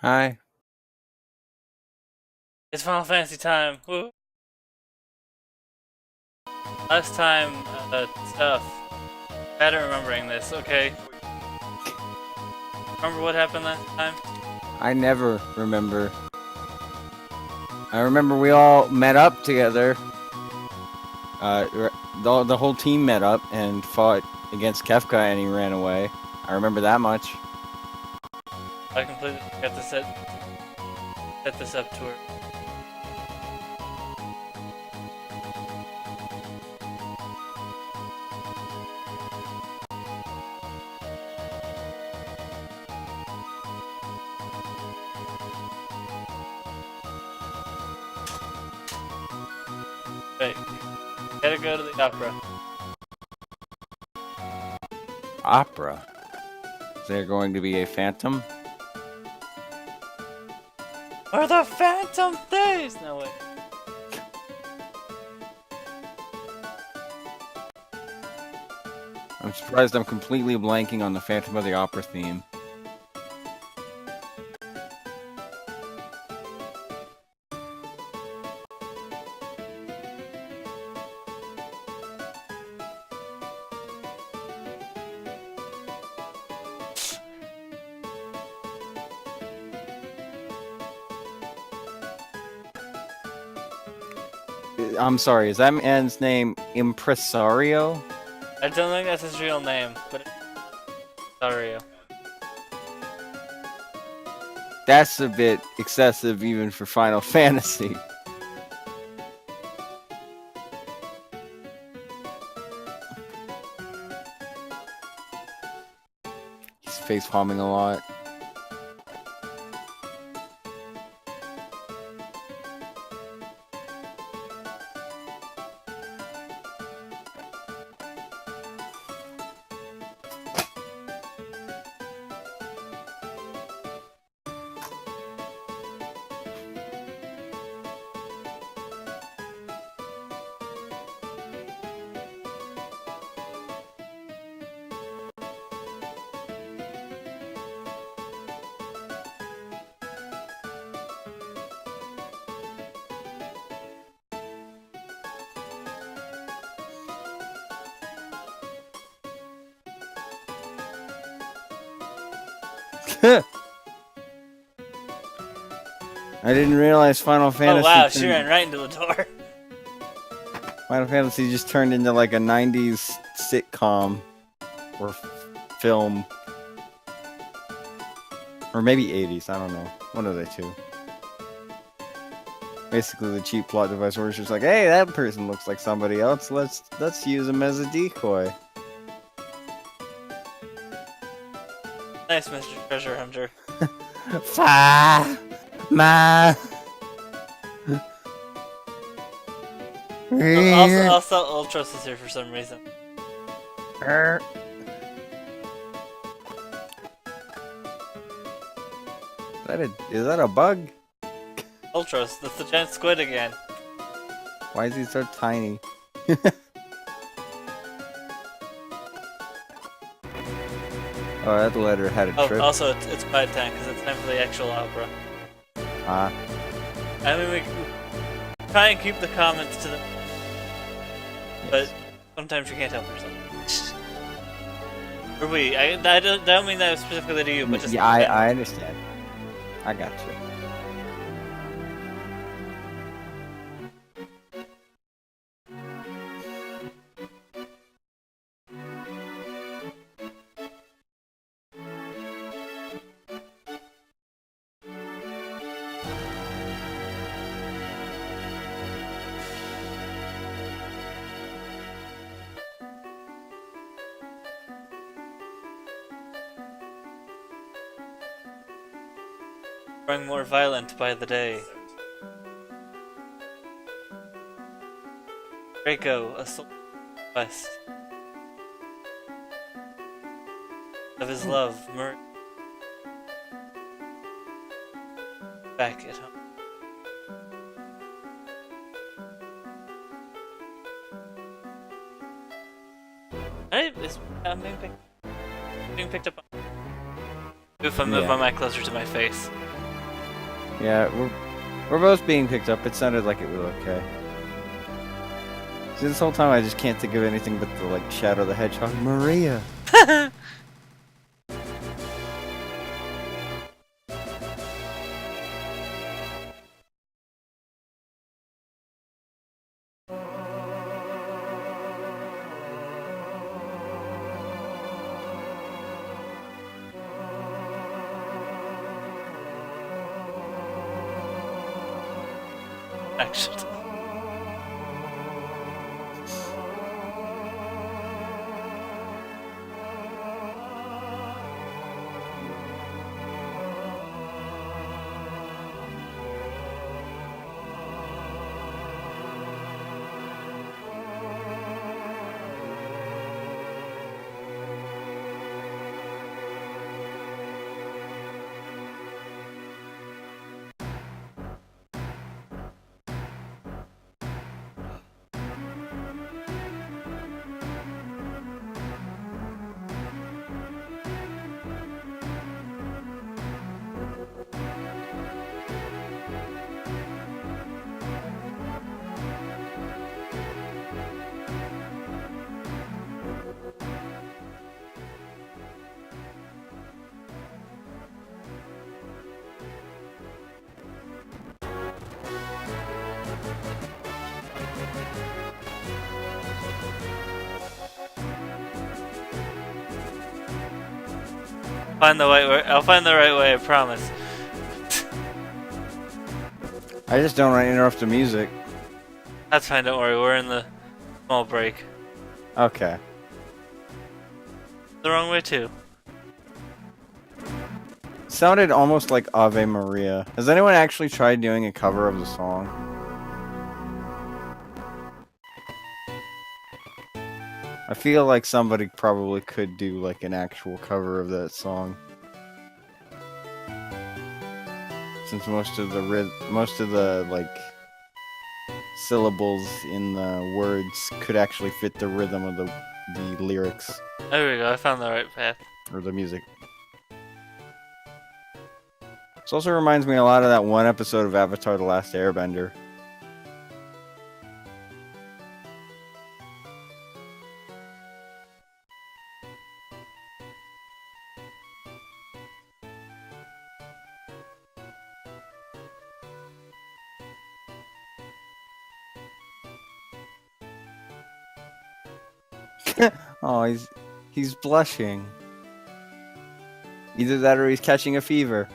Hi. It's Final Fantasy time. Woo. Last time, stuff. Bad at remembering this, okay? Remember what happened last time? I never remember. I remember we all met up together. The whole team met up and fought against Kefka and he ran away. I remember that much. I completely forgot to set this up to her. Wait. Gotta go to the opera. Opera. Is there going to be a phantom? Or the Phantom Days! No, wait. I'm surprised I'm completely blanking on the Phantom of the Opera theme. I'm sorry, is that man's name Impresario? I don't think that's his real name, but sorry. That's a bit excessive even for Final Fantasy. He's face palming a lot. I didn't realize Final Fantasy. Oh wow, she ran right into the door. Final Fantasy just turned into like a 90s sitcom or film. Or maybe 80s, I don't know. One of the two. Basically the cheap plot device where it's just like, hey, that person looks like somebody else. Let's use him as a decoy. Nice, Mr. Treasure Hunter. Fa ma. Also, Ultros is here for some reason. Is that a bug? Ultros, that's the giant squid again. Why is he so tiny? Oh, that letter had a Oh, trip. also, it's quiet time, because it's time for the actual opera. Ah. I mean, we try and keep the comments to the... But sometimes you can't help yourself. Or we. I don't mean that specifically to you, but just... Yeah, I understand. I got you. Growing more violent by the day. Draco, a soul quest of his love, back at home. I'm being picked up on. If I move my mic closer to my face. Yeah, we're both being picked up. It sounded like it was okay. See, this whole time I just can't think of anything but the like Shadow the Hedgehog. Maria. Actually. Find the right way. I'll find the right way, I promise. I just don't want to interrupt the music. That's fine, don't worry, we're in the small break. Okay. The wrong way too. Sounded almost like Ave Maria. Has anyone actually tried doing a cover of the song? I feel like somebody probably could do like an actual cover of that song. Since most of the like syllables in the words could actually fit the rhythm of the lyrics There we go, I found the right path. or the music. This also reminds me a lot of that one episode of Avatar: The Last Airbender. Oh, he's blushing. Either that or he's catching a fever.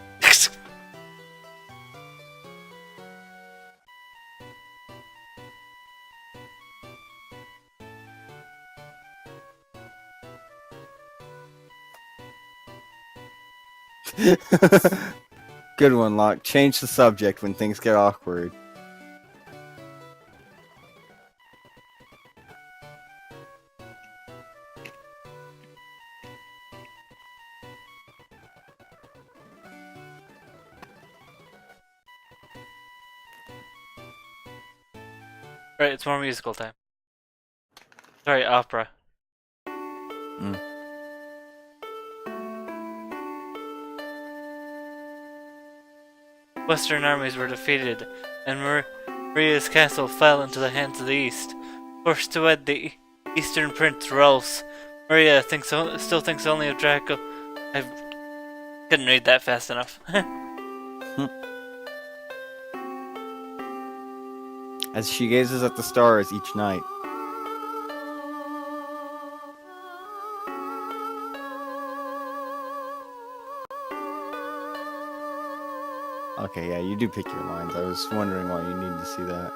Good one, Locke. Change the subject when things get awkward. Right, it's more musical time. Sorry, opera. Western armies were defeated, and Maria's castle fell into the hands of the East. Forced to wed the Eastern Prince Rolfs, Maria still thinks only of Draco. I couldn't read that fast enough. As she gazes at the stars each night. Okay, yeah, you do pick your lines. I was wondering why you needed to see that.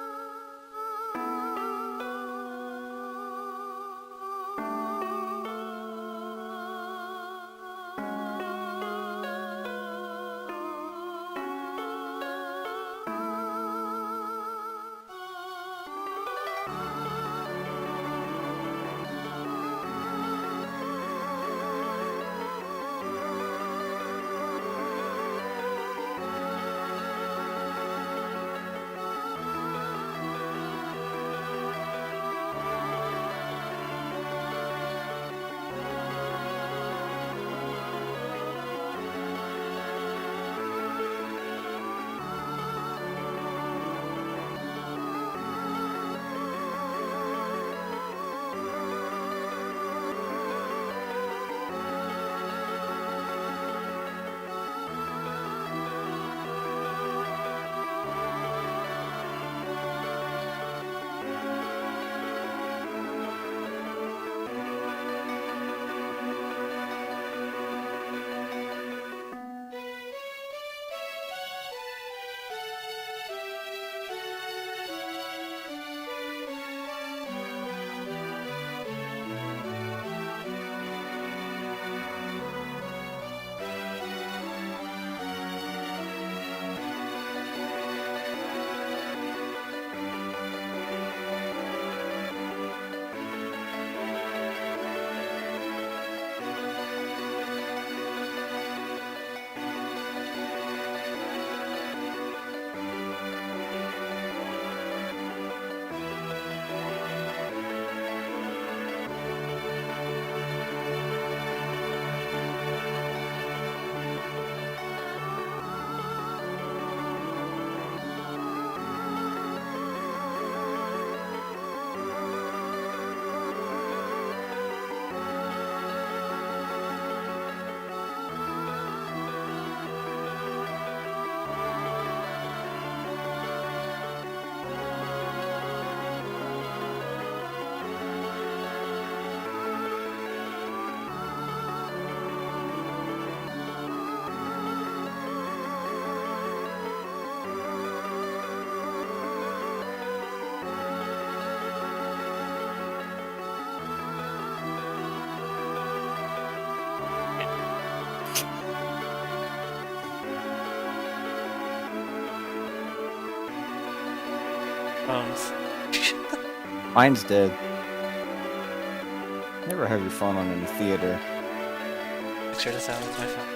phones. Mine's dead. Never have your phone on in the theater. Make sure to silence my phone.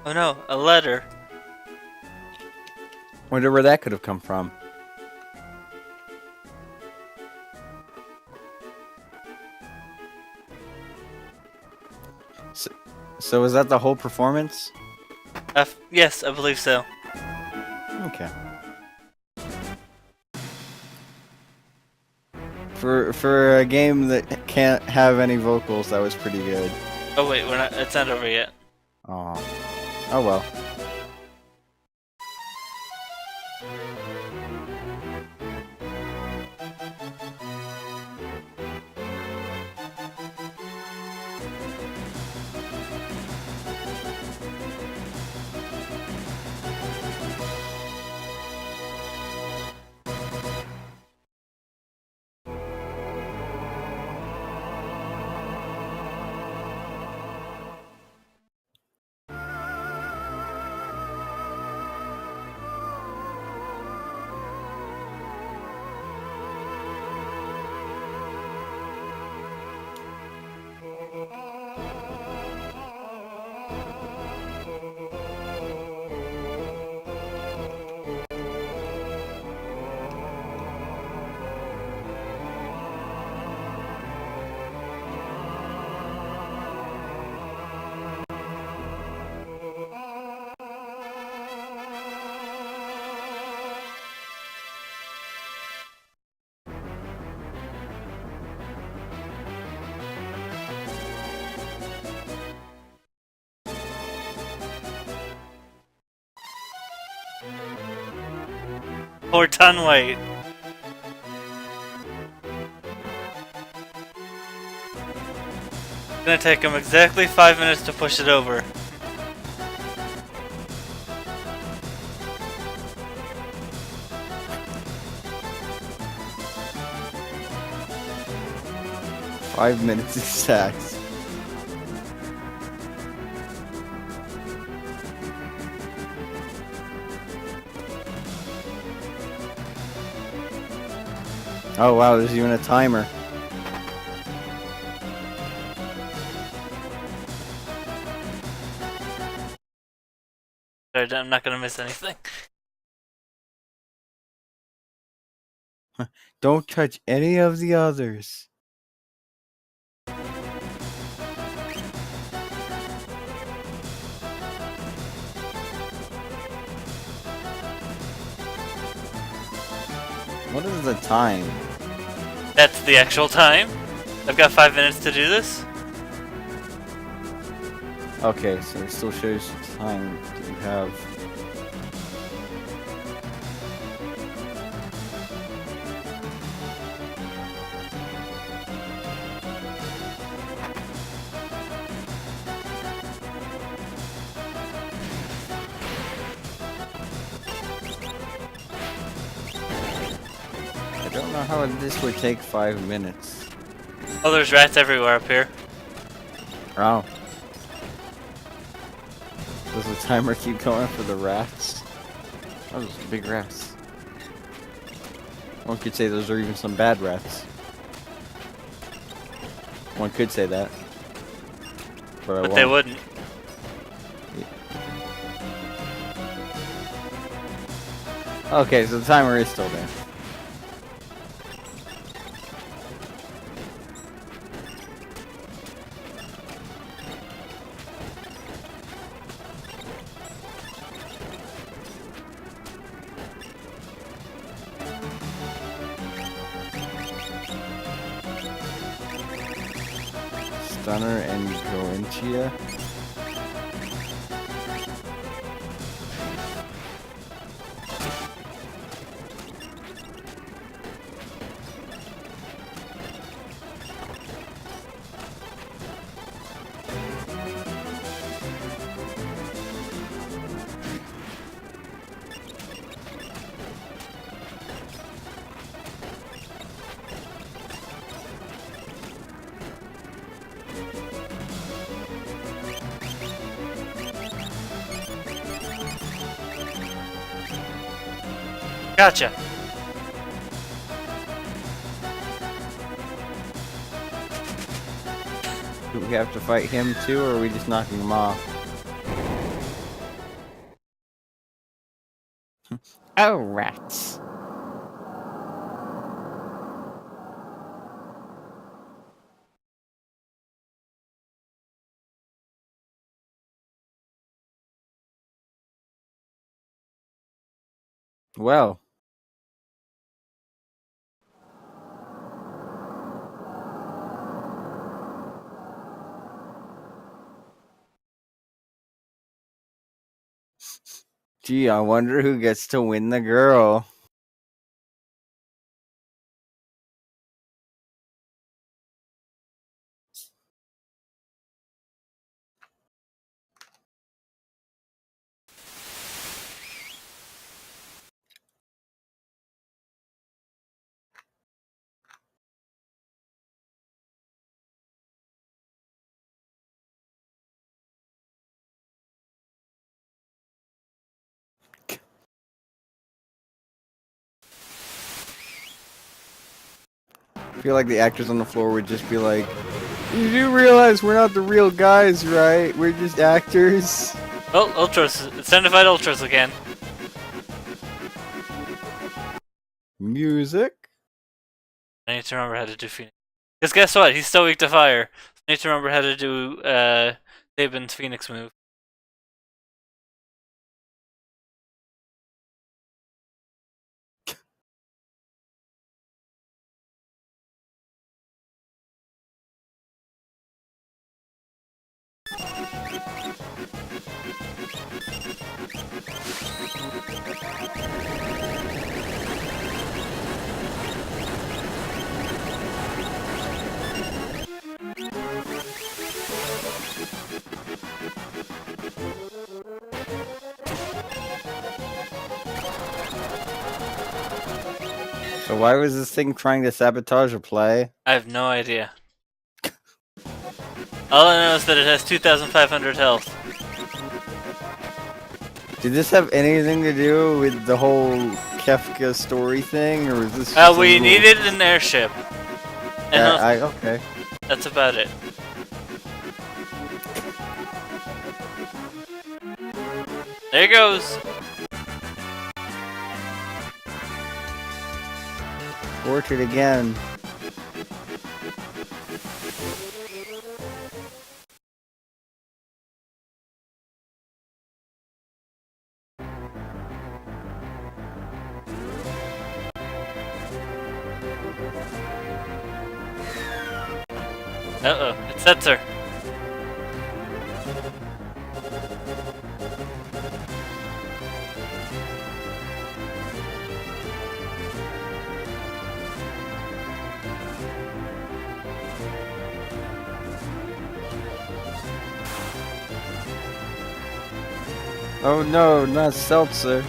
Oh no, a letter. Wonder where that could have come from. So is that the whole performance? Yes, I believe so. Okay. For a game that can't have any vocals, that was pretty good. Oh wait, we're not. It's not over yet. Oh. Oh well. Poor Tunweight. It's gonna take him exactly 5 minutes to push it over. Five minutes exact. Oh wow, there's even a timer. I'm not gonna miss anything. Don't touch any of the others. What is the time? That's the actual time. I've got 5 minutes to do this. Okay, so it still shows the time that you have. I don't know how this would take 5 minutes. Oh, there's rats everywhere up here. Oh. Does the timer keep going for the rats? Oh, those are big rats. One could say those are even some bad rats. One could say that. but I But won't. they wouldn't. Okay, so the timer is still there. Stunner and Goentia. Gotcha. Do we have to fight him too, or are we just knocking him off? Oh, rats. Well. Gee, I wonder who gets to win the girl. I feel like the actors on the floor would just be like, "You do realize we're not the real guys, right? We're just actors." Oh, Ultras. It's time to fight Ultras again. Music? I need to remember how to do Phoenix. Because guess what? He's still weak to fire. I need to remember how to do Sabin's Phoenix move. So why was this thing trying to sabotage a play? I have no idea. All I know is that it has 2,500 health. Did this have anything to do with the whole Kefka story thing, or is this just We a little... needed an airship. And okay. that's about it. There goes. Portrait again. Uh-oh, it's Setzer. Oh no, not Seltzer.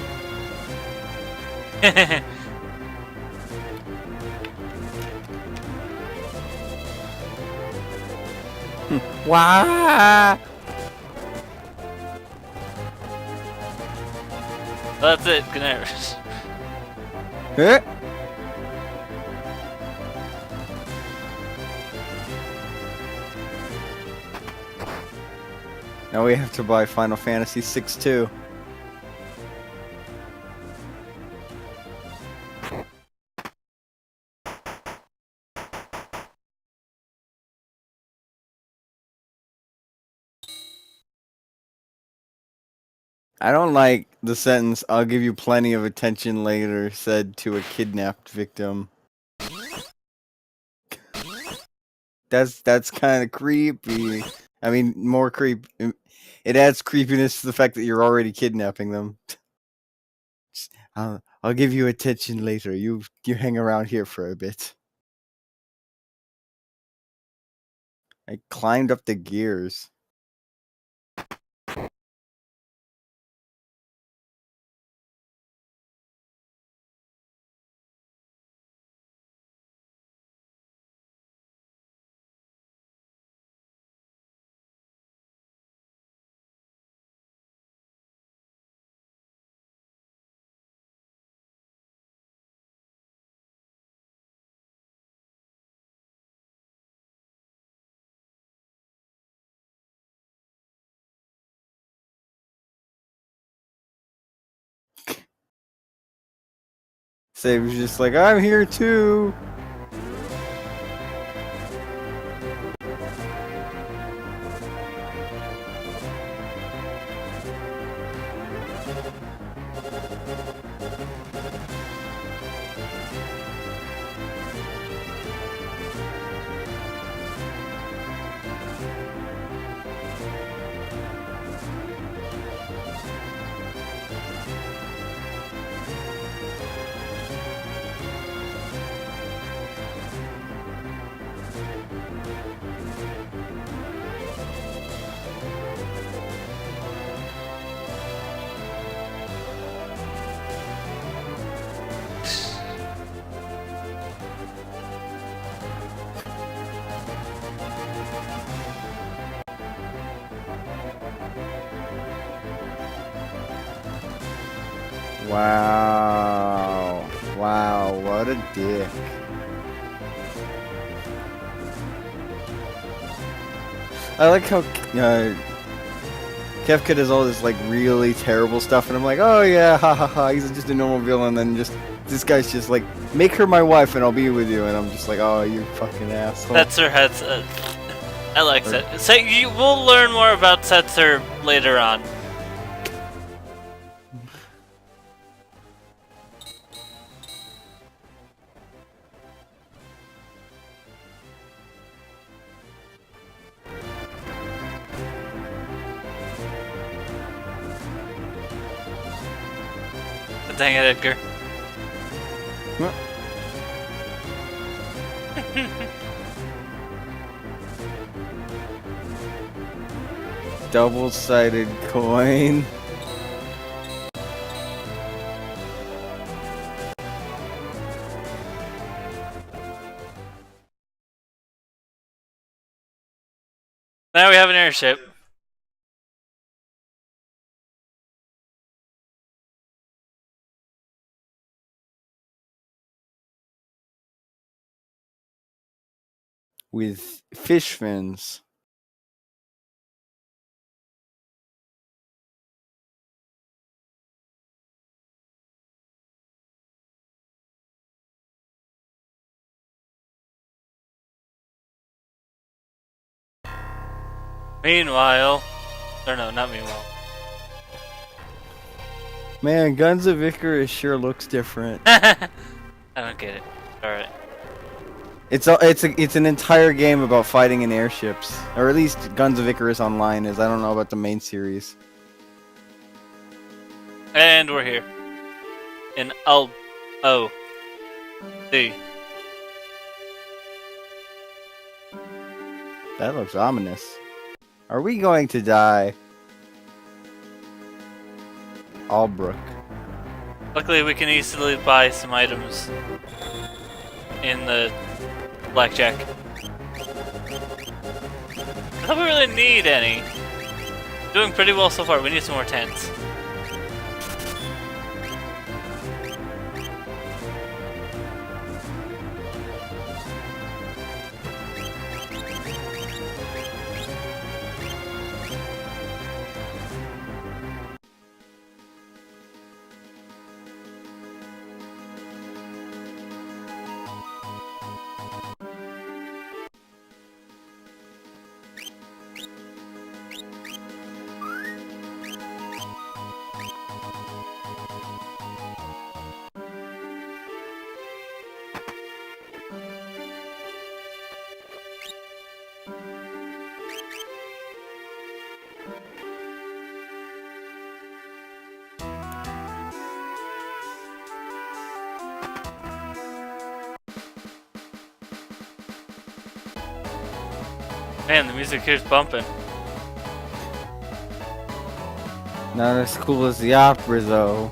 Wah! That's it, Ganaris. Huh? Now we have to buy Final Fantasy 6 too. I don't like the sentence, "I'll give you plenty of attention later," said to a kidnapped victim. That's kind of creepy. I mean, more creep. It adds creepiness to the fact that you're already kidnapping them. I'll give you attention later. You hang around here for a bit. I climbed up the gears. Say was just like, I'm here too. Wow. Wow, what a dick. I like how Kefka does all this like really terrible stuff, and I'm like, oh yeah, ha ha ha, he's just a normal villain, and then just this guy's just like, make her my wife and I'll be with you, and I'm just like, oh, you fucking asshole. Setzer has. I like Setzer. So we'll learn more about Setzer later on. Dang it, Edgar. Double-sided coin. Now we have an airship. With fish fins. Meanwhile, or no, not meanwhile. Man, Guns of Icarus sure looks different. I don't get it. Alright. It's an entire game about fighting in airships, or at least Guns of Icarus Online is. I don't know about the main series. And we're here. In D. That looks ominous. Are we going to die? Albrook. Luckily, we can easily buy some items in the blackjack. I don't really need any. Doing pretty well so far. We need some more tents. Man, the music here's bumping. Not as cool as the opera though.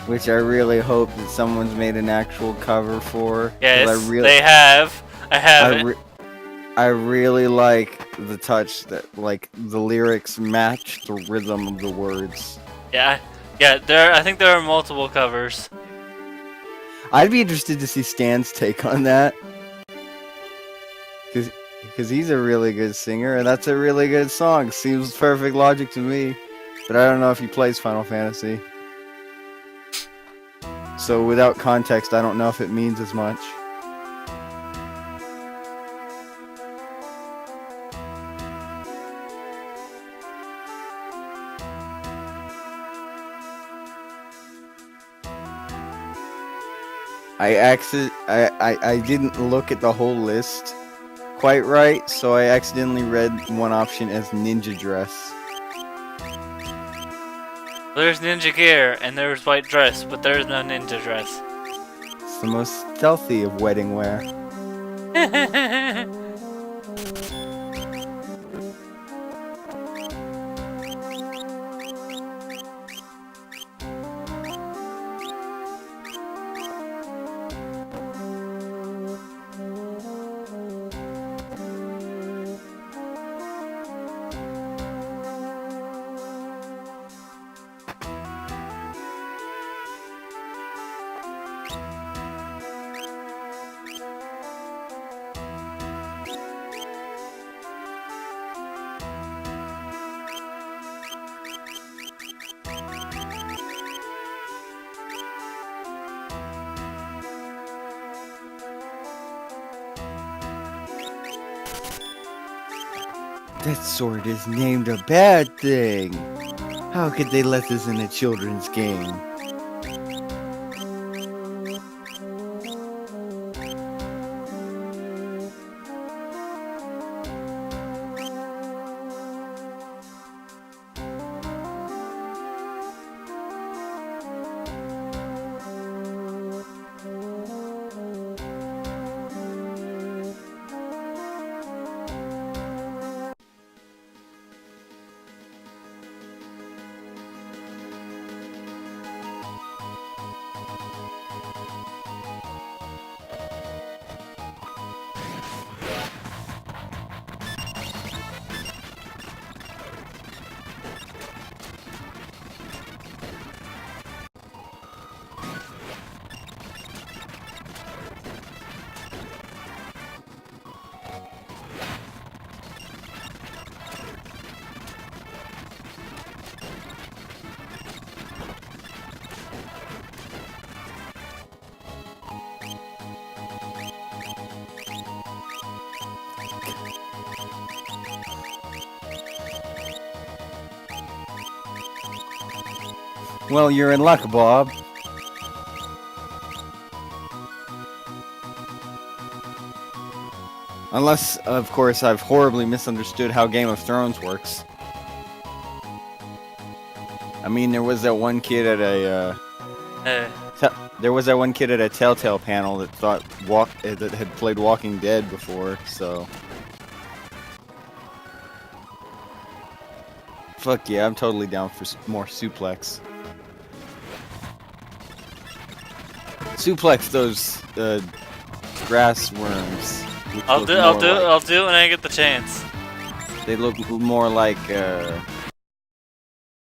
Which I really hope that someone's made an actual cover for. 'cause Yes, they have. I have it. I really like the touch that, like, the lyrics match the rhythm of the words. Yeah. I think there are multiple covers. I'd be interested to see Stan's take on that. Because he's a really good singer, and that's a really good song. Seems perfect logic to me. But I don't know if he plays Final Fantasy. So without context, I don't know if it means as much. I didn't look at the whole list quite right, so I accidentally read one option as ninja dress. There's ninja gear and there's white dress, but there's no ninja dress. It's the most stealthy of wedding wear. That sword is named a bad thing. How could they let this in a children's game? Well, you're in luck, Bob. Unless, of course, I've horribly misunderstood how Game of Thrones works. I mean, there was that one kid at a Telltale panel that thought that had played Walking Dead before, so fuck yeah, I'm totally down for more suplex. Suplex those grass worms. I'll do it when I get the chance. They look more like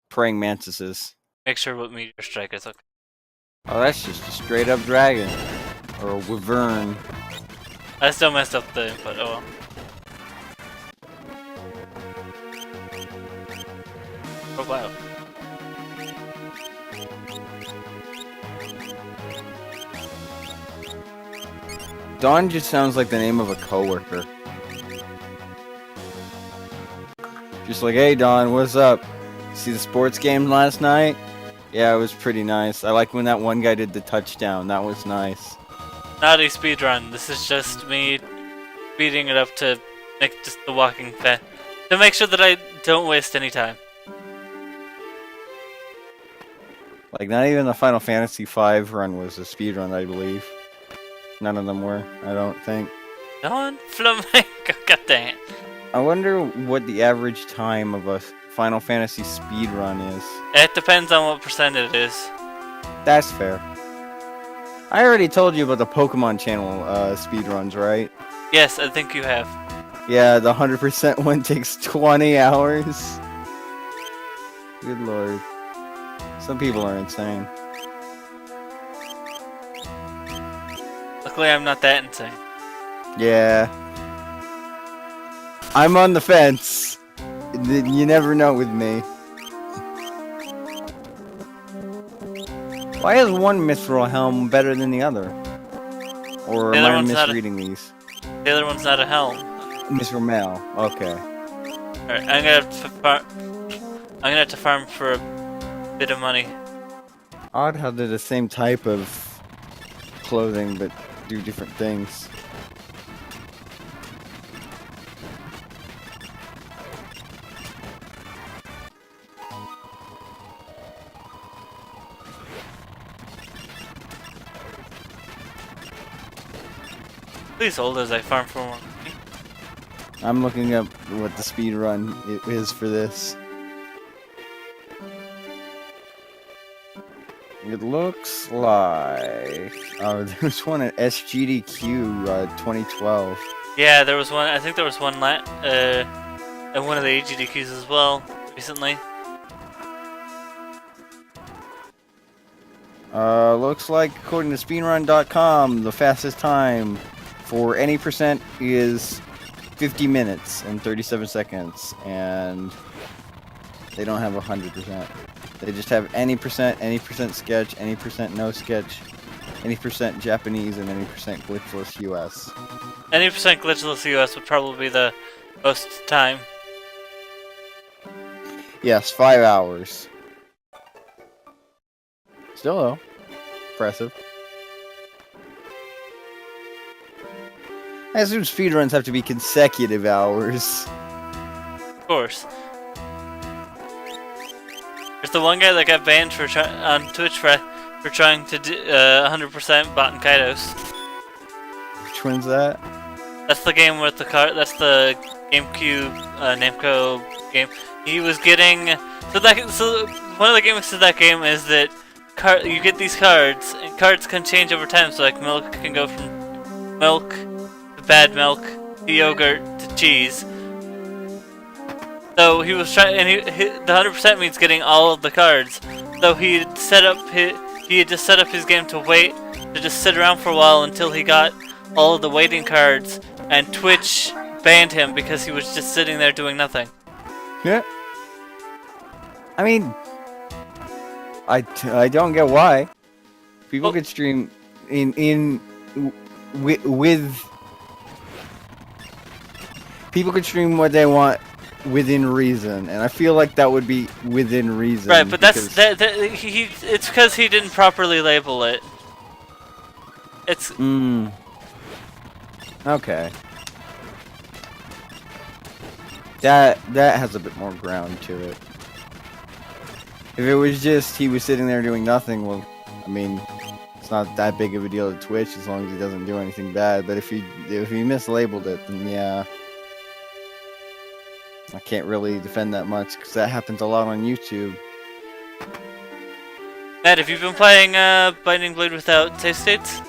praying mantises. Make sure what meteor strike is okay. Oh, that's just a straight up dragon. Or a wyvern. I still messed up the input, oh well. Oh wow. Dawn just sounds like the name of a coworker. Just like, hey Dawn, what's up? See the sports game last night? Yeah, it was pretty nice. I like when that one guy did the touchdown. That was nice. Not a speedrun. This is just me speeding it up to make just the walking fast. To make sure that I don't waste any time. Like, not even the Final Fantasy V run was a speedrun, I believe. None of them were, I don't think. Don Flamenco. God dang it. I wonder what the average time of a Final Fantasy speed run is. It depends on what percent it is. That's fair. I already told you about the Pokemon Channel speed runs, right? Yes, I think you have. Yeah, the 100% one takes 20 hours. Good lord. Some people are insane. Luckily, I'm not that insane. Yeah. I'm on the fence. You never know with me. Why is one Mithril Helm better than the other? Or The am other I one's not misreading these? The other one's not a helm. Mithril Mail. Okay. Alright, I'm gonna have to farm for a bit of money. Odd how they're the same type of clothing but do different things. Please hold as I farm for more money. I'm looking up what the speed run is for this. It looks like... Oh, there's one at SGDQ 2012. Yeah, there was one. I think there was one at one of the AGDQs as well recently. Looks like according to speedrun.com, the fastest time for any percent is 50 minutes and 37 seconds, and they don't have 100%. They just have any percent sketch, any percent no sketch, any percent Japanese, and any percent glitchless US. Any percent glitchless US would probably be the most time. Yes, 5 hours. Still though, impressive. I assume speedruns have to be consecutive hours. Of course. There's the one guy that got banned for on Twitch for trying to do 100% bot and Kaidos. Which one's that? That's the game with the card. That's the GameCube Namco game. He was getting so one of the gimmicks of that game is that you get these cards, and cards can change over time. So like milk can go from milk to bad milk to yogurt to cheese. So he was trying, and the 100% means getting all of the cards. So he had just set up his game to wait, to just sit around for a while until he got all of the waiting cards, and Twitch banned him because he was just sitting there doing nothing. Yeah. I mean, I don't get why. People could stream with people could stream what they want within reason, and I feel like that would be within reason. Right, but it's because he didn't properly label it. It's okay. That has a bit more ground to it. If it was just he was sitting there doing nothing, well, I mean, it's not that big of a deal to Twitch as long as he doesn't do anything bad. But if he mislabeled it, then yeah, I can't really defend that much because that happens a lot on YouTube. Matt, have you been playing Binding Blade without save states?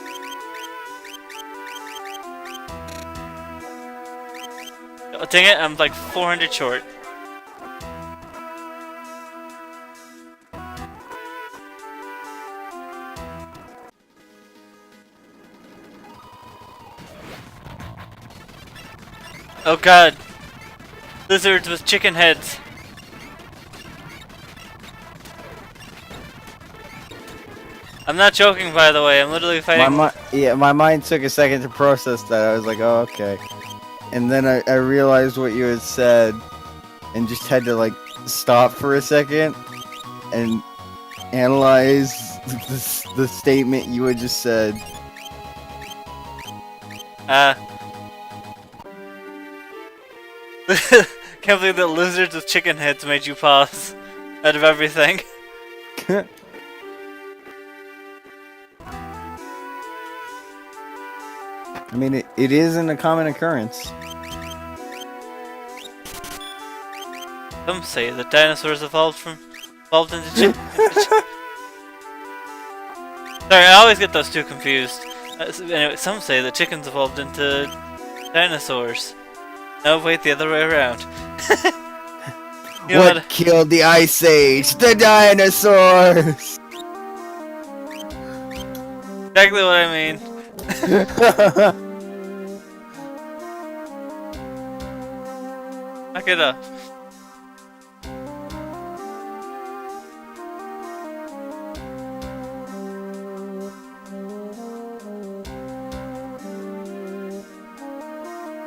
Oh, dang it, I'm like 400 short. Oh god. Lizards with chicken heads. I'm not joking, by the way. I'm literally fighting. My mind took a second to process that. I was like, oh, okay. And then I realized what you had said and just had to, like, stop for a second and analyze the statement you had just said. Can't believe that lizards with chicken heads made you pause out of everything. I mean, it isn't a common occurrence. Some say that dinosaurs evolved into chickens. Sorry, I always get those two confused. Anyway, some say that chickens evolved into dinosaurs. No, wait, the other way around. What killed the Ice Age? The dinosaurs! Exactly what I mean. Back it up.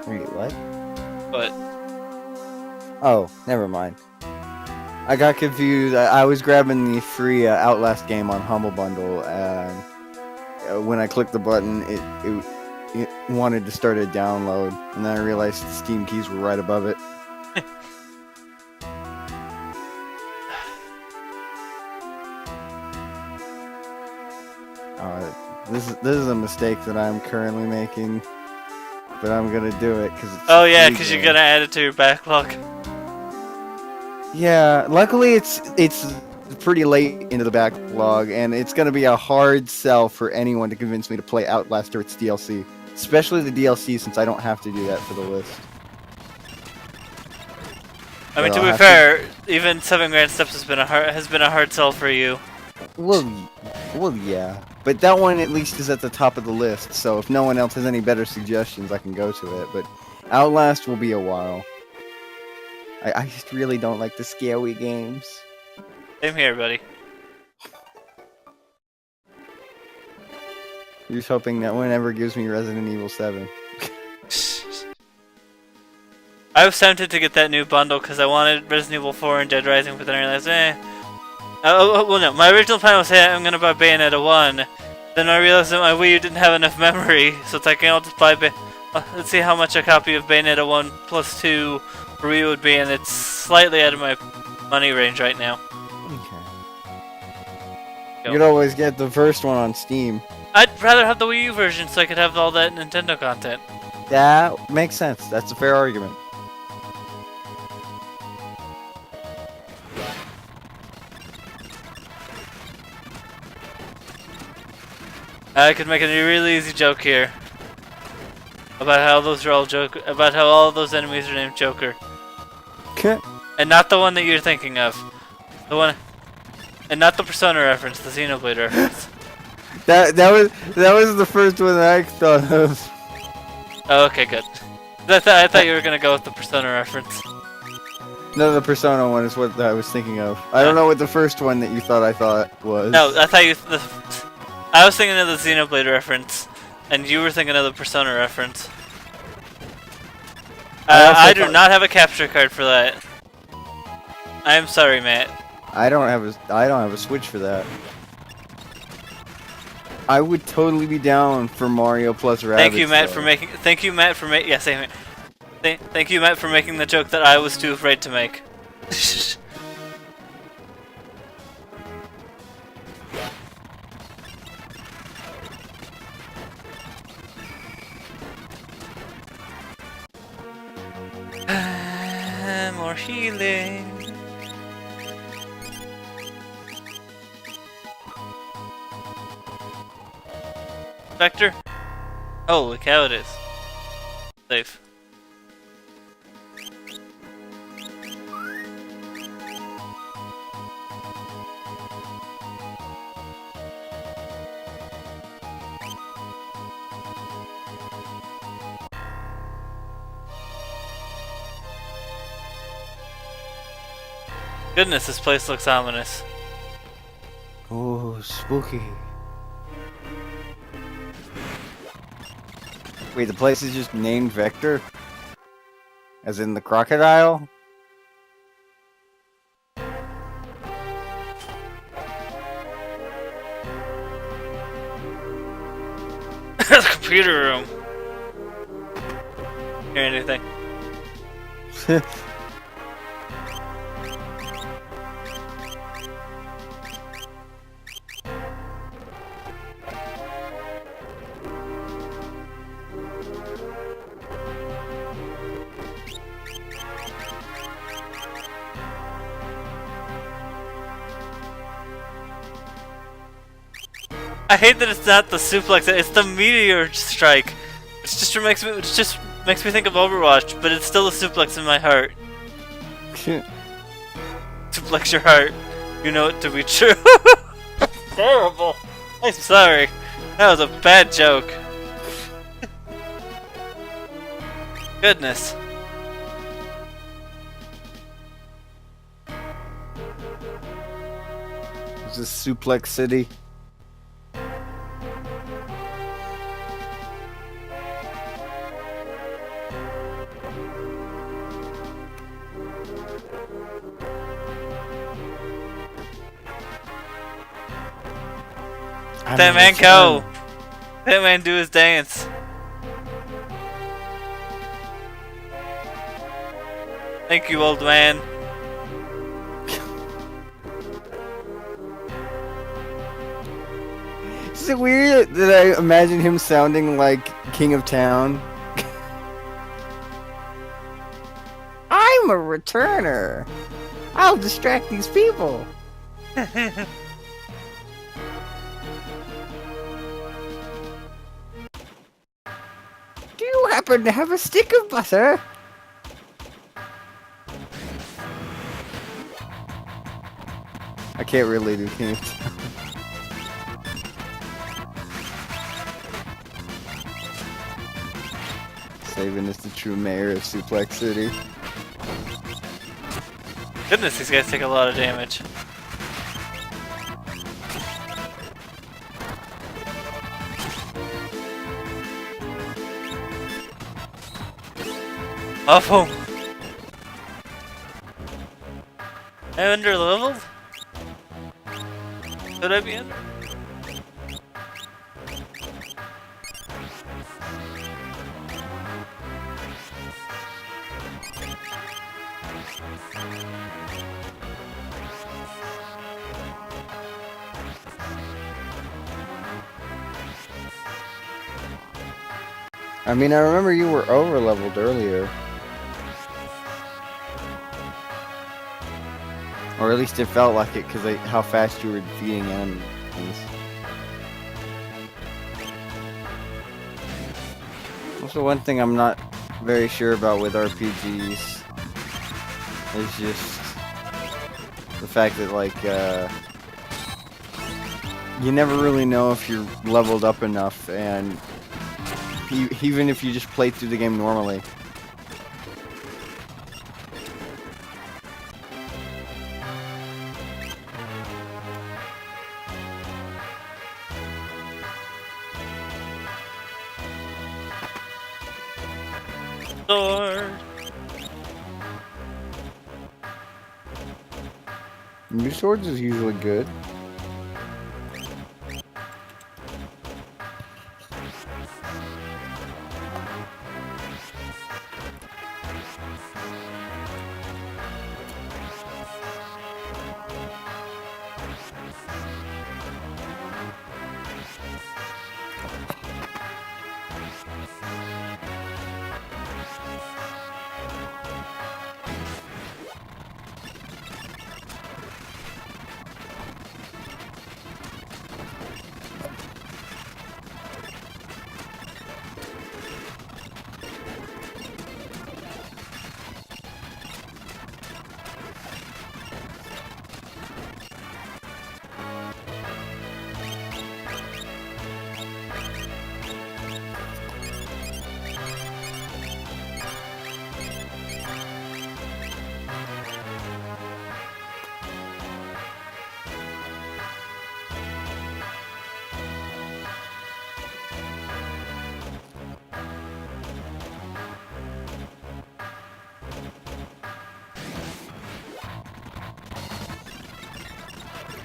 Wait, what? But Oh, never mind. I got confused. I was grabbing the free Outlast game on Humble Bundle, and when I clicked the button, it wanted to start a download, and then I realized the Steam keys were right above it. This is a mistake that I'm currently making, but I'm gonna do it because. oh yeah, because you're gonna add it to your backlog. Yeah, luckily it's pretty late into the backlog, and it's gonna be a hard sell for anyone to convince me to play Outlast or its DLC, especially the DLC, since I don't have to do that for the list. I mean, But to I'll be have fair, even 7 Grand Steps has been a hard sell for you. Well, yeah, but that one at least is at the top of the list. So if no one else has any better suggestions, I can go to it. But Outlast will be a while. I just really don't like the scary games. Same here, buddy. You're just hoping that one ever gives me Resident Evil 7. I was tempted to get that new bundle because I wanted Resident Evil 4 and Dead Rising, but then I realized, well, no. My original plan was, hey, I'm gonna buy Bayonetta 1. Then I realized that my Wii U didn't have enough memory, so it's like, I'll just buy let's see how much a copy of Bayonetta 1 plus 2 for Wii U would be, and it's slightly out of my money range right now. Okay. Go. You could always get the first one on Steam. I'd rather have the Wii U version so I could have all that Nintendo content. That makes sense. That's a fair argument. I could make a really easy joke here about how those are all about how all those enemies are named Joker, and not the one that you're thinking of, the one, and not the Persona reference, the Xenoblade reference. that was the first one that I thought of. Oh, okay, good. I thought you were gonna go with the Persona reference. No, the Persona one is what I was thinking of. I don't know what the first one that you thought I thought was. No, I thought I was thinking of the Xenoblade reference, and you were thinking of the Persona reference. I do not have a capture card for that. I am sorry, Matt. I don't have a Switch for that. I would totally be down for Mario plus Rabbids. Thank you, Matt, for making. Thank you, Matt, for making. Yeah, same here. Thank you, Matt, for making the joke that I was too afraid to make. More healing. Vector? Holy cow, it is. Safe. Goodness, this place looks ominous. Oh, spooky. Wait, the place is just named Vector? As in the crocodile? The computer room. Hear anything? I hate that it's not the suplex, it's the meteor strike. It just makes me think of Overwatch, but it's still a suplex in my heart. Suplex your heart. You know it to be true. Terrible. I'm sorry. That was a bad joke. Goodness. Is this Suplex City? That man go! That man do his dance. Thank you, old man. Is it weird that I imagine him sounding like King of Town? I'm a returner. I'll distract these people. Do you happen to have a stick of butter? I can't really do King of Town. Saban is the true mayor of Suplex City. Goodness, these guys take a lot of damage. Awful. Am I under leveled? Could I be in? I mean, I remember you were over leveled earlier. Or at least it felt like it because how fast you were defeating enemies. Also, one thing I'm not very sure about with RPGs is just the fact that, like, you never really know if you're leveled up enough, and even if you just play through the game normally. Sword. New swords is usually good.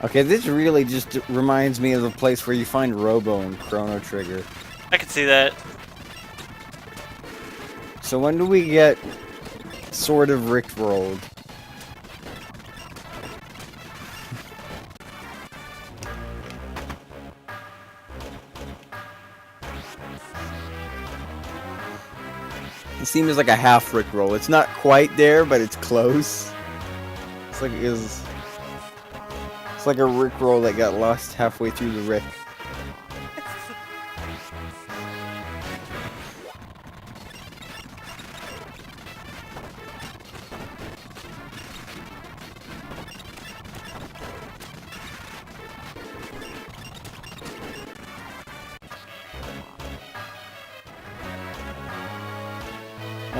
Okay, this really just reminds me of the place where you find Robo in Chrono Trigger. I can see that. So when do we get sort of rickrolled? It seems like a half rickroll. It's not quite there, but it's close. It's like a rickroll that got lost halfway through the rick.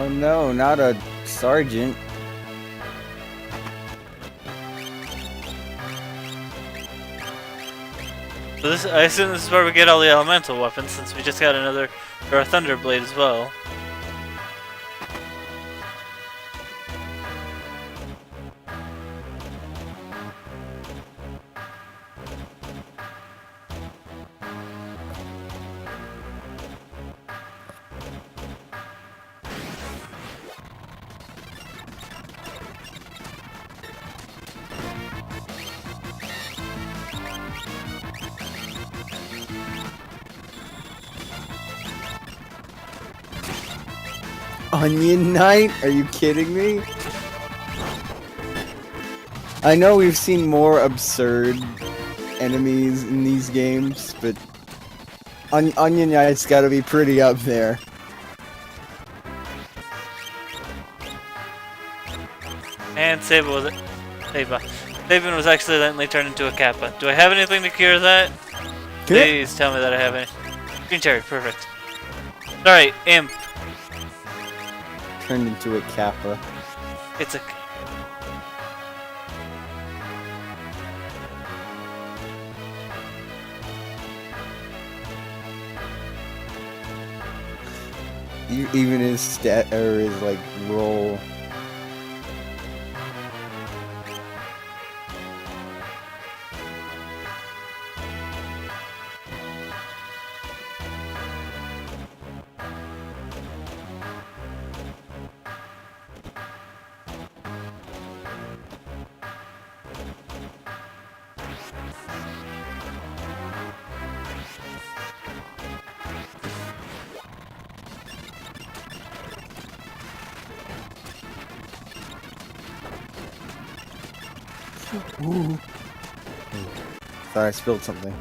Oh no, not a sergeant. So this, I assume this is where we get all the elemental weapons, since we just got another, or a Thunderblade as well. Onion Knight? Are you kidding me? I know we've seen more absurd enemies in these games, but Onion Knight's gotta be pretty up there. And Saban was accidentally turned into a Kappa. Do I have anything to cure that? Please tell me that I have any. Green cherry, perfect. Sorry, imp. Turned into a Kappa. It's a... Even his stat or his like roll. Ooh. Thought I spilled something.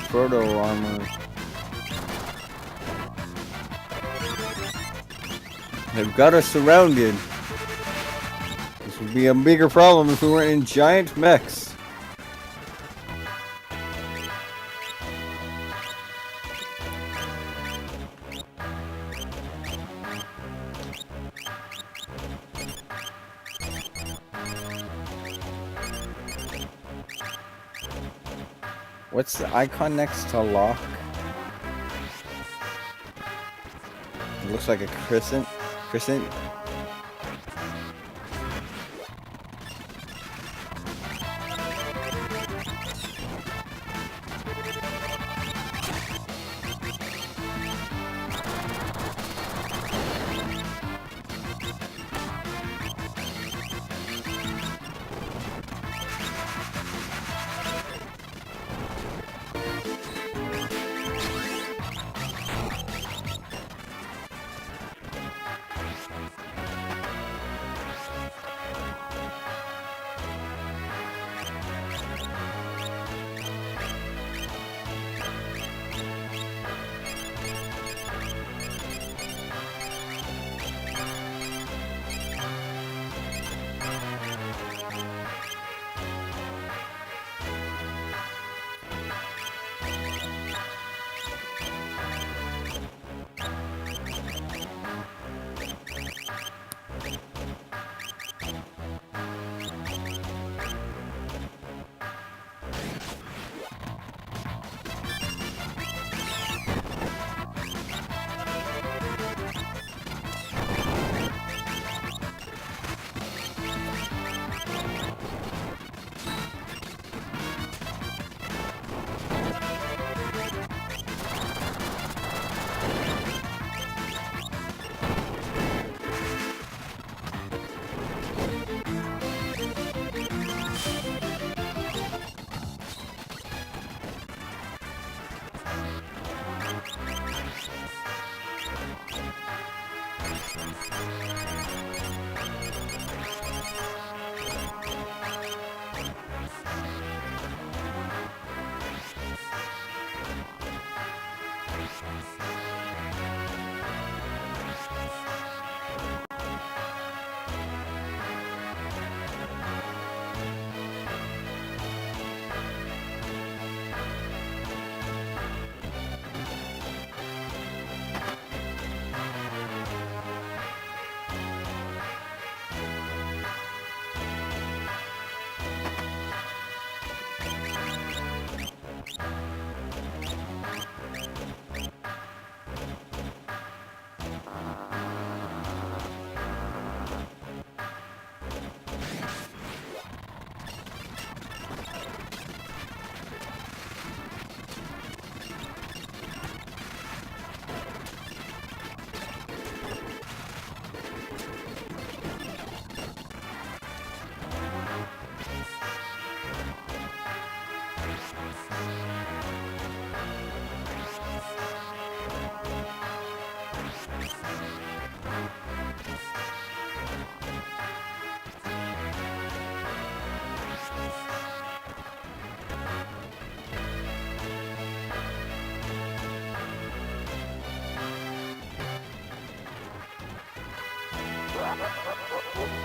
Proto armor. They've got us surrounded. This would be a bigger problem if we weren't in giant mechs. What's the icon next to lock? It looks like a crescent. Crescent?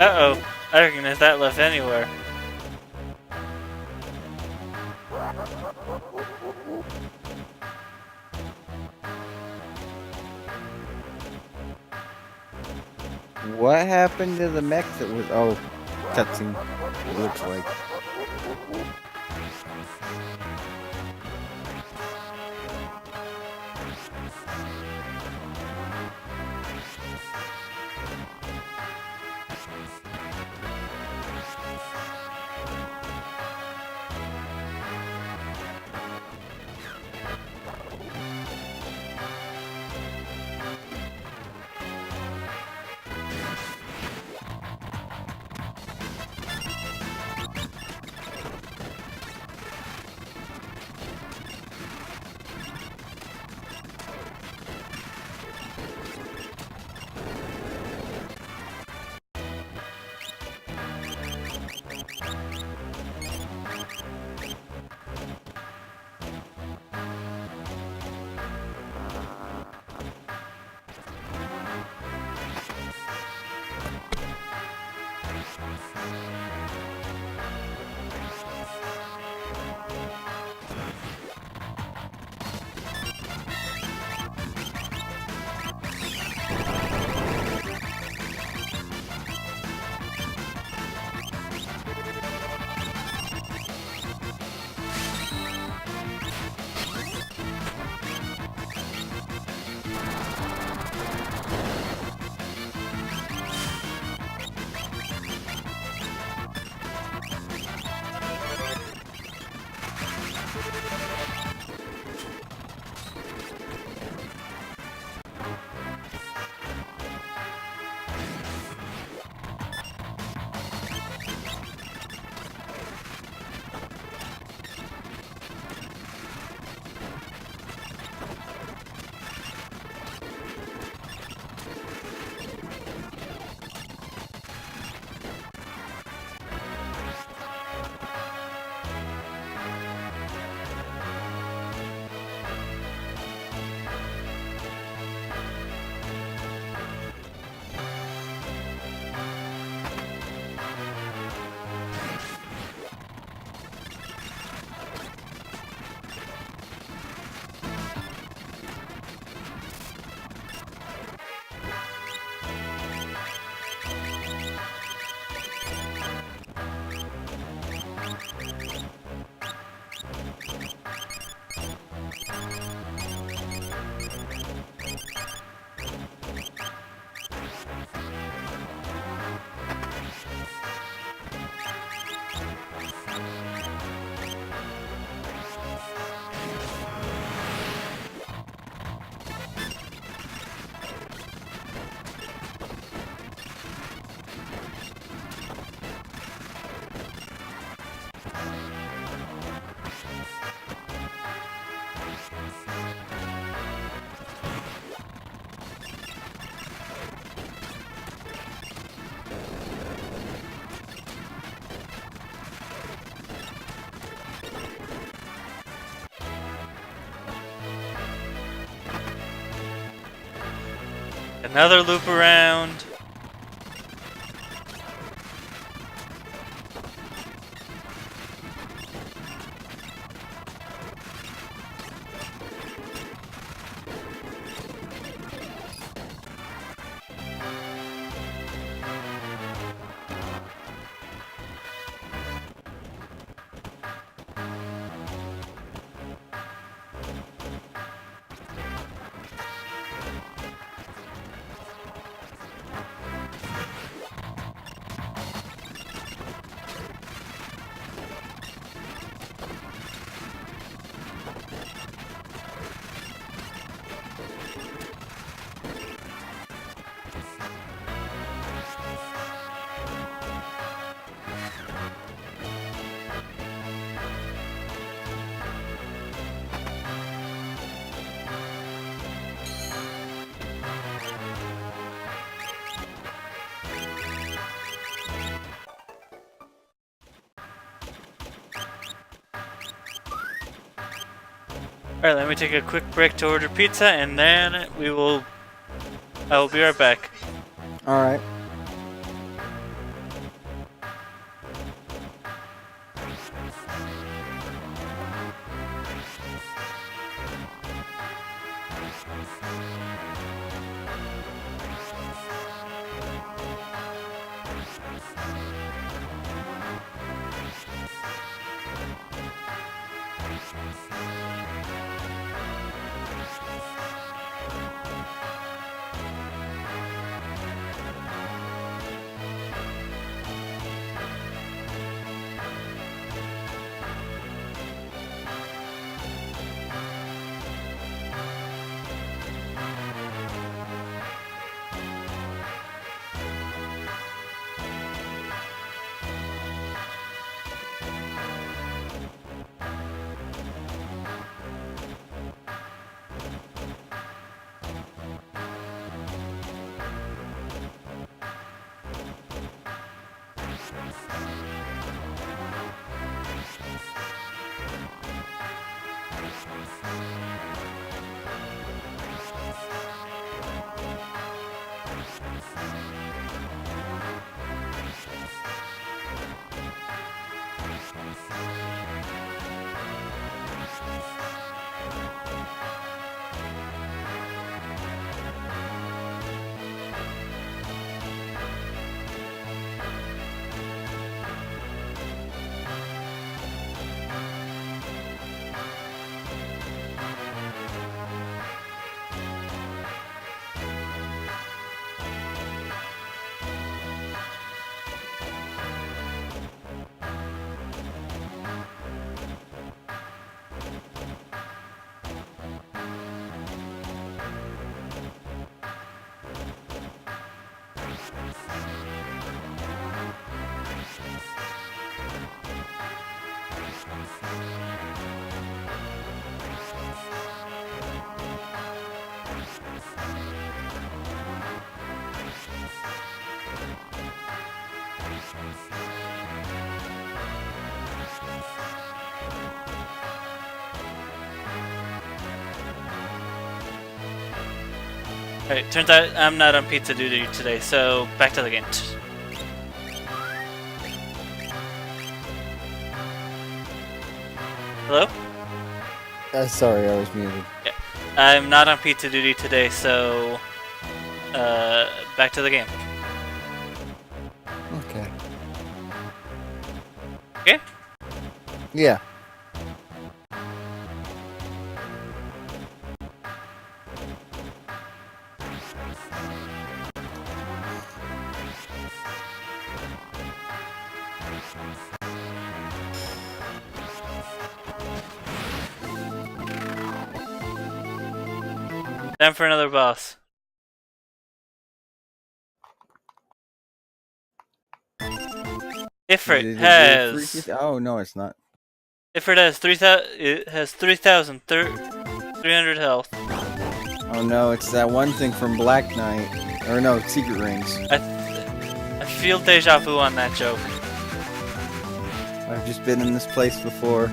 Uh-oh. I recognize that left anywhere. What happened to the mech that was... Oh, cutscene. It looks like. Another loop around. Alright, let me take a quick break to order pizza and then I will be right back. Alright. Alright, turns out I'm not on pizza duty today, so back to the game. Hello? Sorry, I was muted. Yeah. I'm not on pizza duty today, so back to the game. Okay. Okay? Yeah. Time for another boss. Ifrit has Oh no, it's not. Ifrit has 3,000. It has 3,300 health. Oh no, it's that one thing from Black Knight. Or no, Secret Rings. I feel deja vu on that joke. I've just been in this place before.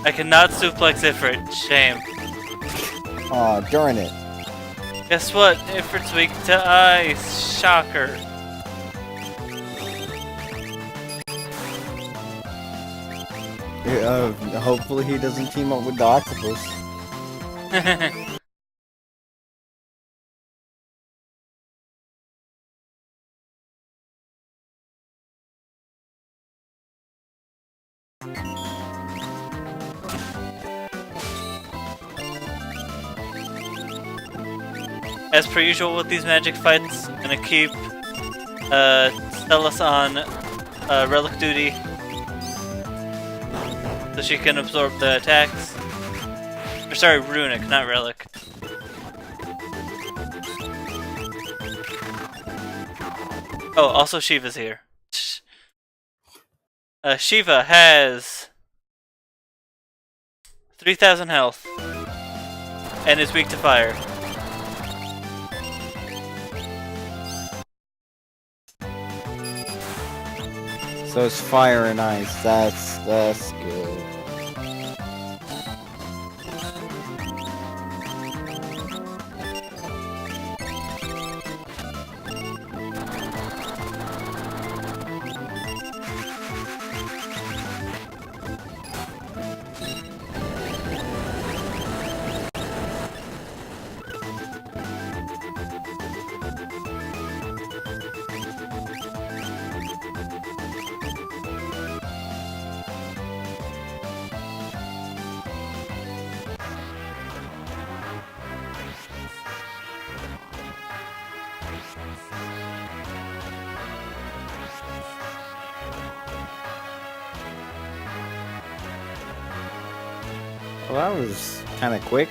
I cannot suplex Ifrit. Shame. Aw, darn it. Guess what? Ifrit's weak to ice. Shocker. Hopefully he doesn't team up with the octopus. As per usual with these magic fights, I'm gonna keep Stelis on relic duty so she can absorb the attacks. Or sorry, runic, not relic. Oh, also Shiva's here. Shiva has 3,000 health and is weak to fire. So it's fire and ice. That's good. Well, that was kind of quick.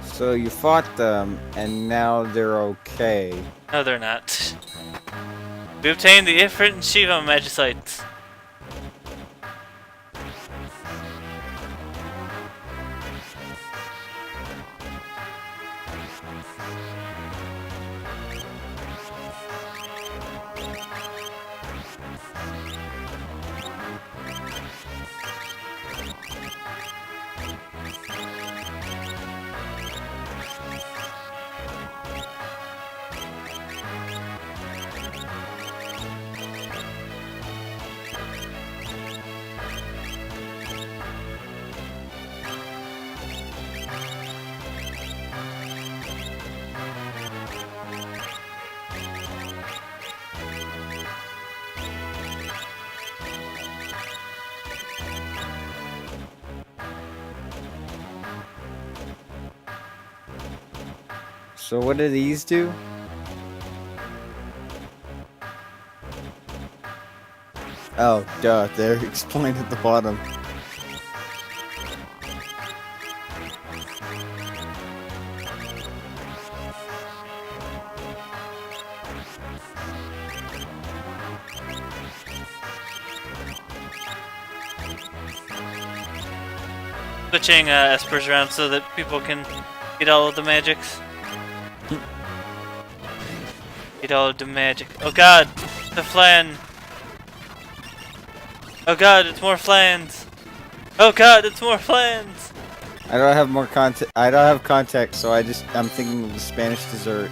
So you fought them, and now they're okay. No, they're not. We obtained the Ifrit and Shiva Magicites. So what do these do? Oh, duh, they're explained at the bottom. Switching espers around so that people can get all of the magics. Get all of the magic. Oh god, the flan. Oh god, it's more flans. Oh god, it's more flans. I don't have more context. I don't have context, so I'm thinking of the Spanish dessert.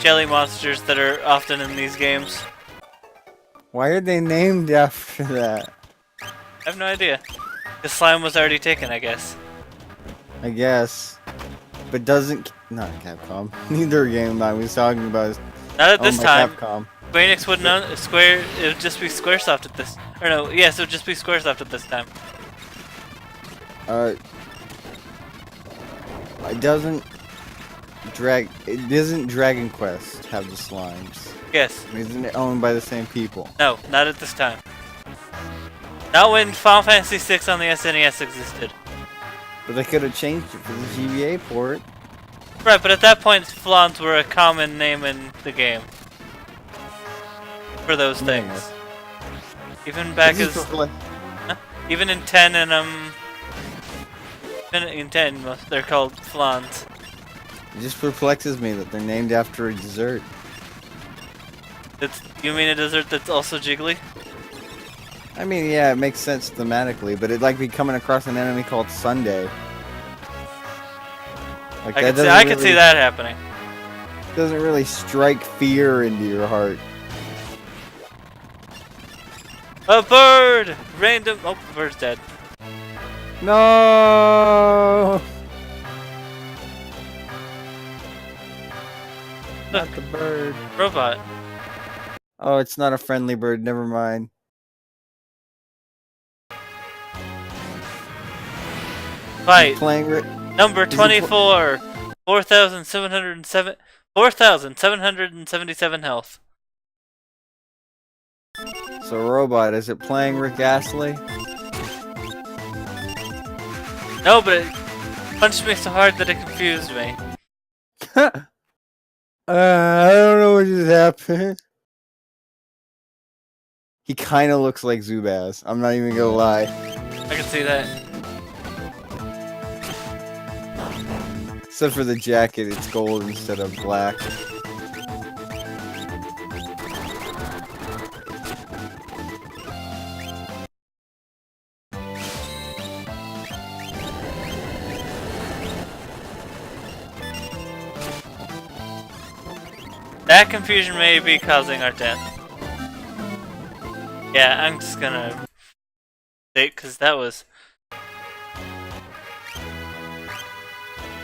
Jelly monsters that are often in these games. Why are they named after that? I have no idea. The slime was already taken, I guess. I guess. But doesn't... Not Capcom. Neither game I was talking about is... Not at this time. Capcom. Square Enix wouldn't own Square. It would just be SquareSoft at this. Or no, yes, it would just be SquareSoft at this time. It doesn't... It doesn't Dragon Quest have the slimes. Yes. Isn't it owned by the same people? No, not at this time. Not when Final Fantasy VI on the SNES existed. But they could have changed it for the GBA port. Right, but at that point, flans were a common name in the game. For those things. Even back as... Even in 10 and even in 10, they're called flans. It just perplexes me that they're named after a dessert. You mean a dessert that's also jiggly? I mean, yeah, it makes sense thematically, but it'd like be coming across an enemy called Sunday. Like, I could see that happening. Doesn't really strike fear into your heart. A bird! Random. Oh, the bird's dead. No! Look. Not the bird. Robot. Oh, it's not a friendly bird. Never mind. Fight. Playing Number 24. 4,777 health. So, Robot, is it playing Rick Astley? No, but it punched me so hard that it confused me. I don't know what just happened. He kind of looks like Zubaz. I'm not even gonna lie. I can see that. Except for the jacket, it's gold instead of black. That confusion may be causing our death. Yeah, I'm just gonna say, because that was...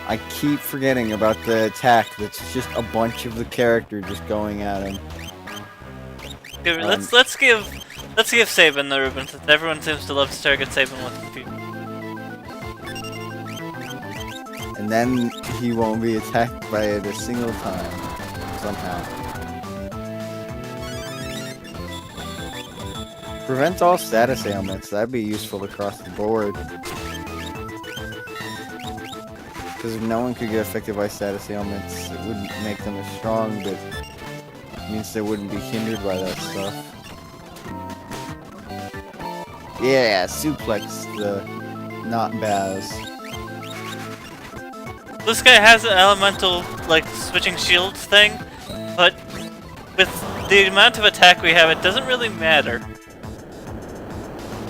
I keep forgetting about the attack that's just a bunch of the character just going at him. Let's give Let's give Saban the ribbon, since everyone seems to love to target Saban with people. And then he won't be attacked by it a single time. Somehow. Prevent all status ailments. That'd be useful across the board. Because if no one could get affected by status ailments, it wouldn't make them as strong, but it means they wouldn't be hindered by that stuff. Yeah, suplex the not Baz. This guy has an elemental, like, switching shields thing, but with the amount of attack we have, it doesn't really matter.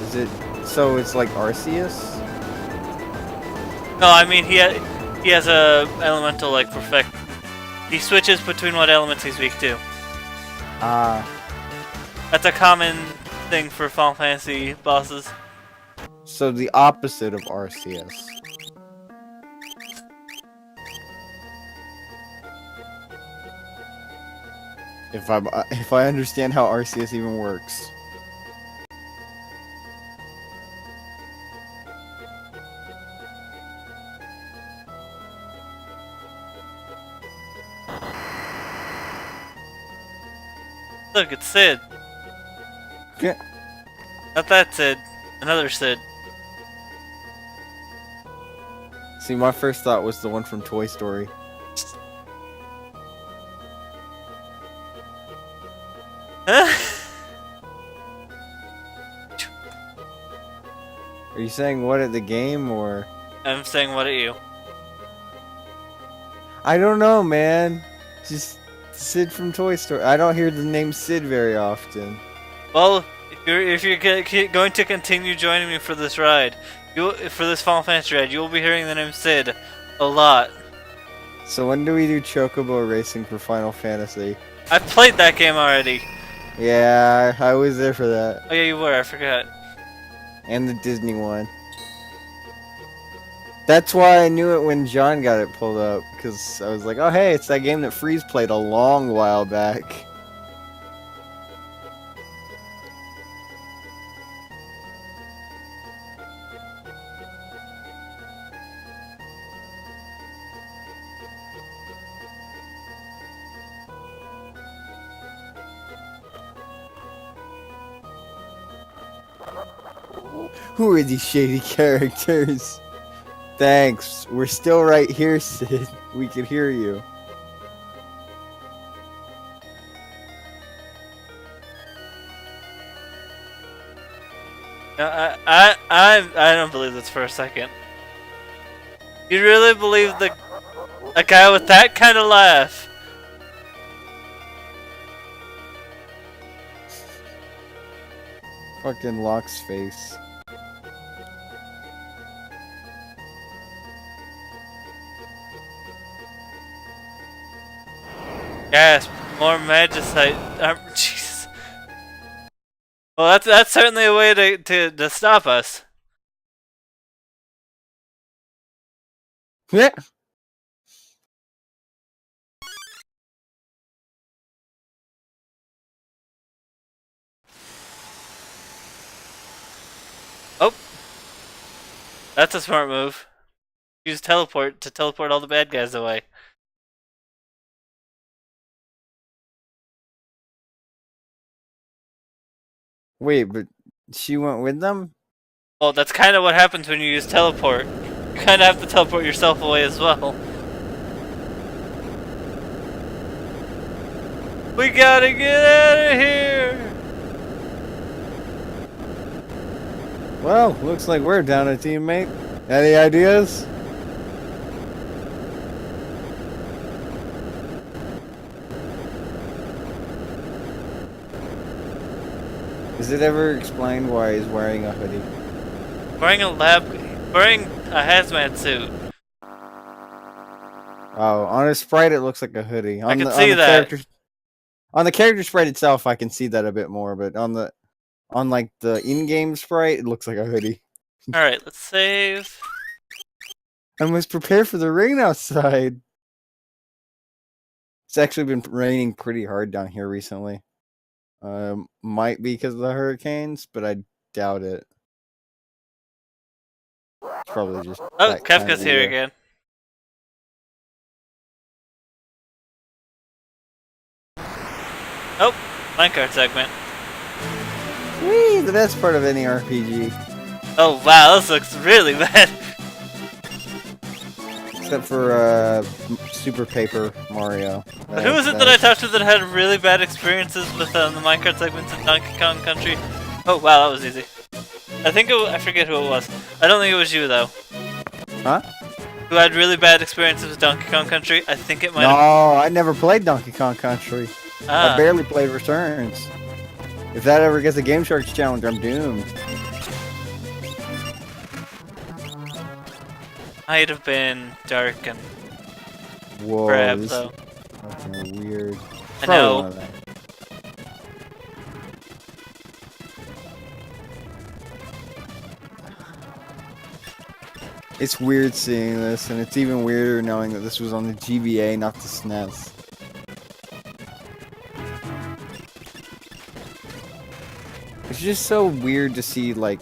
Is it so? It's like Arceus. No, I mean he has a elemental like perfect. He switches between what elements he's weak to. That's a common thing for Final Fantasy bosses. So the opposite of Arceus. If I understand how Arceus even works. Look, it's Sid. Yeah. Not that Sid. Another Sid. See, my first thought was the one from Toy Story. Huh? Are you saying what at the game or? I'm saying what at you? I don't know, man. Just Sid from Toy Story. I don't hear the name Sid very often. Well, if you're going to continue joining me for this ride, for this Final Fantasy ride, you will be hearing the name Sid a lot. So when do we do Chocobo Racing for Final Fantasy? I played that game already. Yeah, I was there for that. Oh yeah, you were. I forgot. And the Disney one. That's why I knew it when John got it pulled up, because I was like, oh hey, it's that game that Freeze played a long while back. Who are these shady characters? Thanks. We're still right here, Sid. We can hear you. I don't believe this for a second. You really believe a guy with that kind of laugh? Fucking Locke's face. Yes, more Magicite. Jesus. Well, that's certainly a way to stop us. Yeah. Oh, that's a smart move. Use teleport to teleport all the bad guys away. Wait, but she went with them? Well, that's kind of what happens when you use teleport. You kind of have to teleport yourself away as well. We gotta get out of here! Well, looks like we're down a teammate. Any ideas? Is it ever explained why he's wearing a hoodie? Wearing a hazmat suit. Oh, on his sprite it looks like a hoodie. I can see that. On the character sprite itself, I can see that a bit more, but on like the in-game sprite, it looks like a hoodie. All right, let's save. I must prepare for the rain outside. It's actually been raining pretty hard down here recently. Might be because of the hurricanes, but I doubt it. It's probably just. Oh, that time Kefka's of here year. again. Oh, minecart segment. Whee! The best part of any RPG, Oh wow, this looks really bad. except for Super Paper Mario. Who was it that I talked to that had really bad experiences with the minecart segments in Donkey Kong Country? Oh wow, that was easy. I think I forget who it was. I don't think it was you though. Huh? Who had really bad experiences with Donkey Kong Country? I think it might have. No, I never played Donkey Kong Country. I Ah, barely played Returns. If that ever gets a Game Shark challenge, I'm doomed. might have been dark and Whoa, crap this though. is fucking weird. I Probably know. one of them. It's weird seeing this, and it's even weirder knowing that this was on the GBA, not the SNES. It's just so weird to see, like,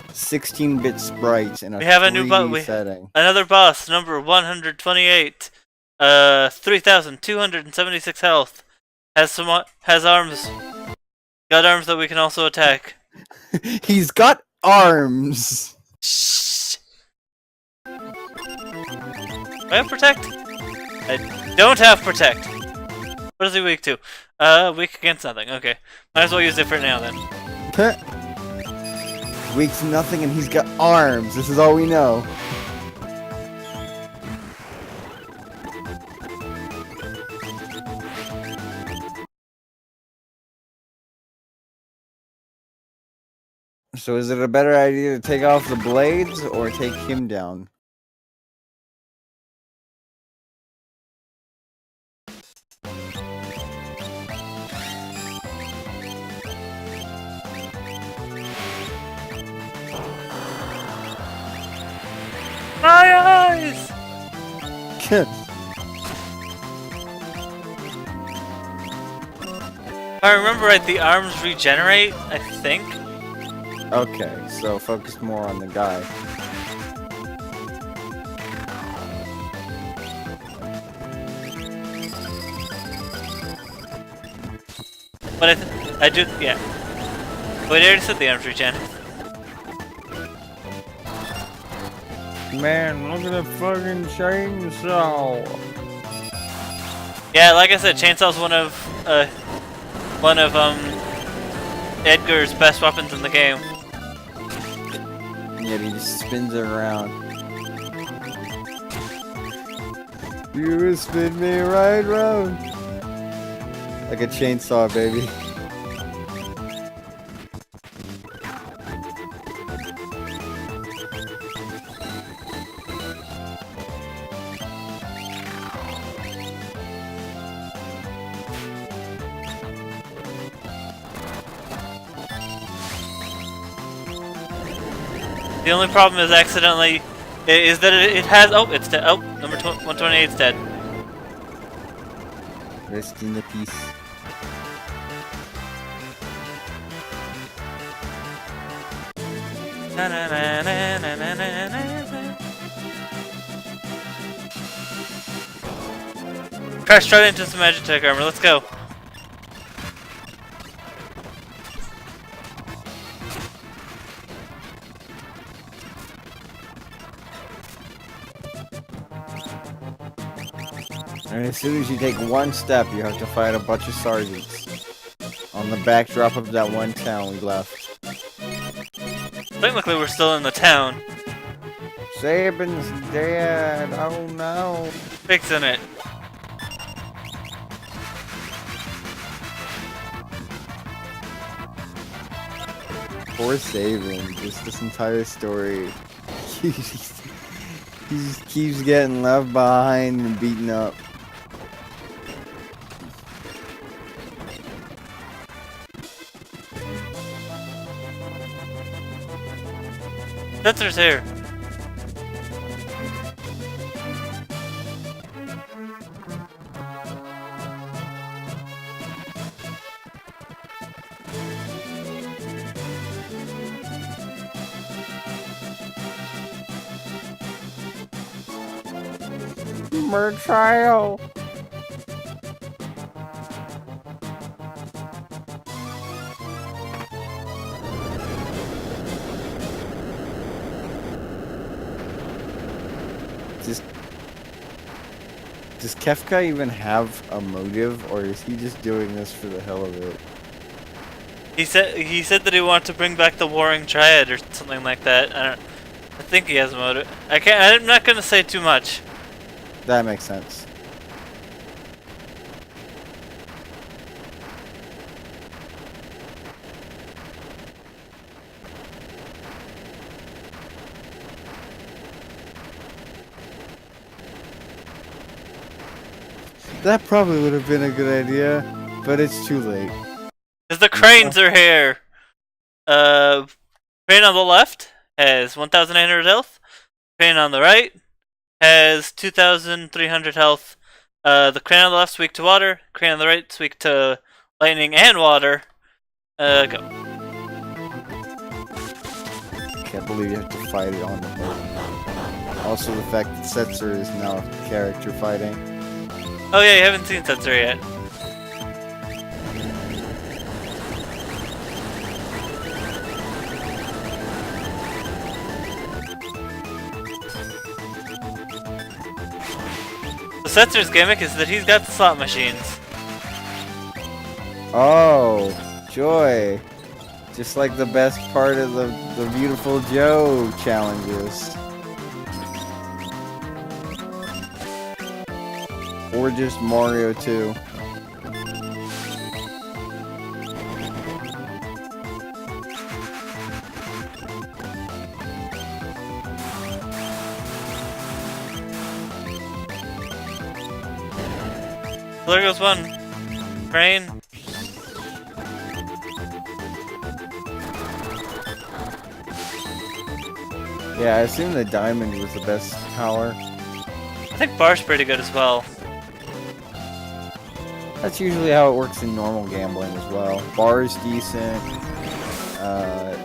16-bit sprites in a We have a new 3D setting. Another boss, number 128. 3,276 health. Has arms. Got arms that we can also attack. He's got arms! Shh. Do I have protect? I don't have protect. What is he weak to? Weak against nothing. Okay. Might as well use it for now then. Weak to nothing, and he's got arms. This is all we know. So is it a better idea to take off the blades or take him down? My eyes! If I remember right, the arms regenerate, I think. Okay, so focus more on the guy. But I do, yeah. Wait, I already said the arms regen. Man, look at that fucking chainsaw. Yeah, like I said, chainsaw's one of Edgar's best weapons in the game. Yet he just spins it around. You spin me right round. Like a chainsaw, baby. The only problem is is that it has. Oh, it's dead. Oh, number 128 is dead. Rest in the peace. Crash straight into some Magitech armor. Let's go. And as soon as you take one step, you have to fight a bunch of sergeants on the backdrop of that one town we left. Technically, we're still in the town. Sabin's dead. Oh no. Fixing it. Poor Sabin. Just this entire story. He just keeps getting left behind and beaten up. Setzer's here. Murchild. Does Kefka even have a motive, or is he just doing this for the hell of it? He said that he wanted to bring back the Warring Triad or something like that. I think he has a motive. I'm not gonna say too much. That makes sense. That probably would have been a good idea, but it's too late. Cause the cranes are here. Crane on the left has 1,800 health. Crane on the right has 2,300 health. The crane on the left's weak to water. Crane on the right's weak to lightning and water. Go. Can't believe you have to fight it on the boat. Also, the fact that Setzer is now a character fighting. Oh yeah, you haven't seen Setzer yet. So Setzer's gimmick is that he's got the slot machines. Oh, joy. Just like the best part of the Beautiful Joe challenges. Or just Mario 2. There goes one. Crane. Yeah, I assume the diamond was the best power. I think Bar's pretty good as well. That's usually how it works in normal gambling as well. Bar is decent.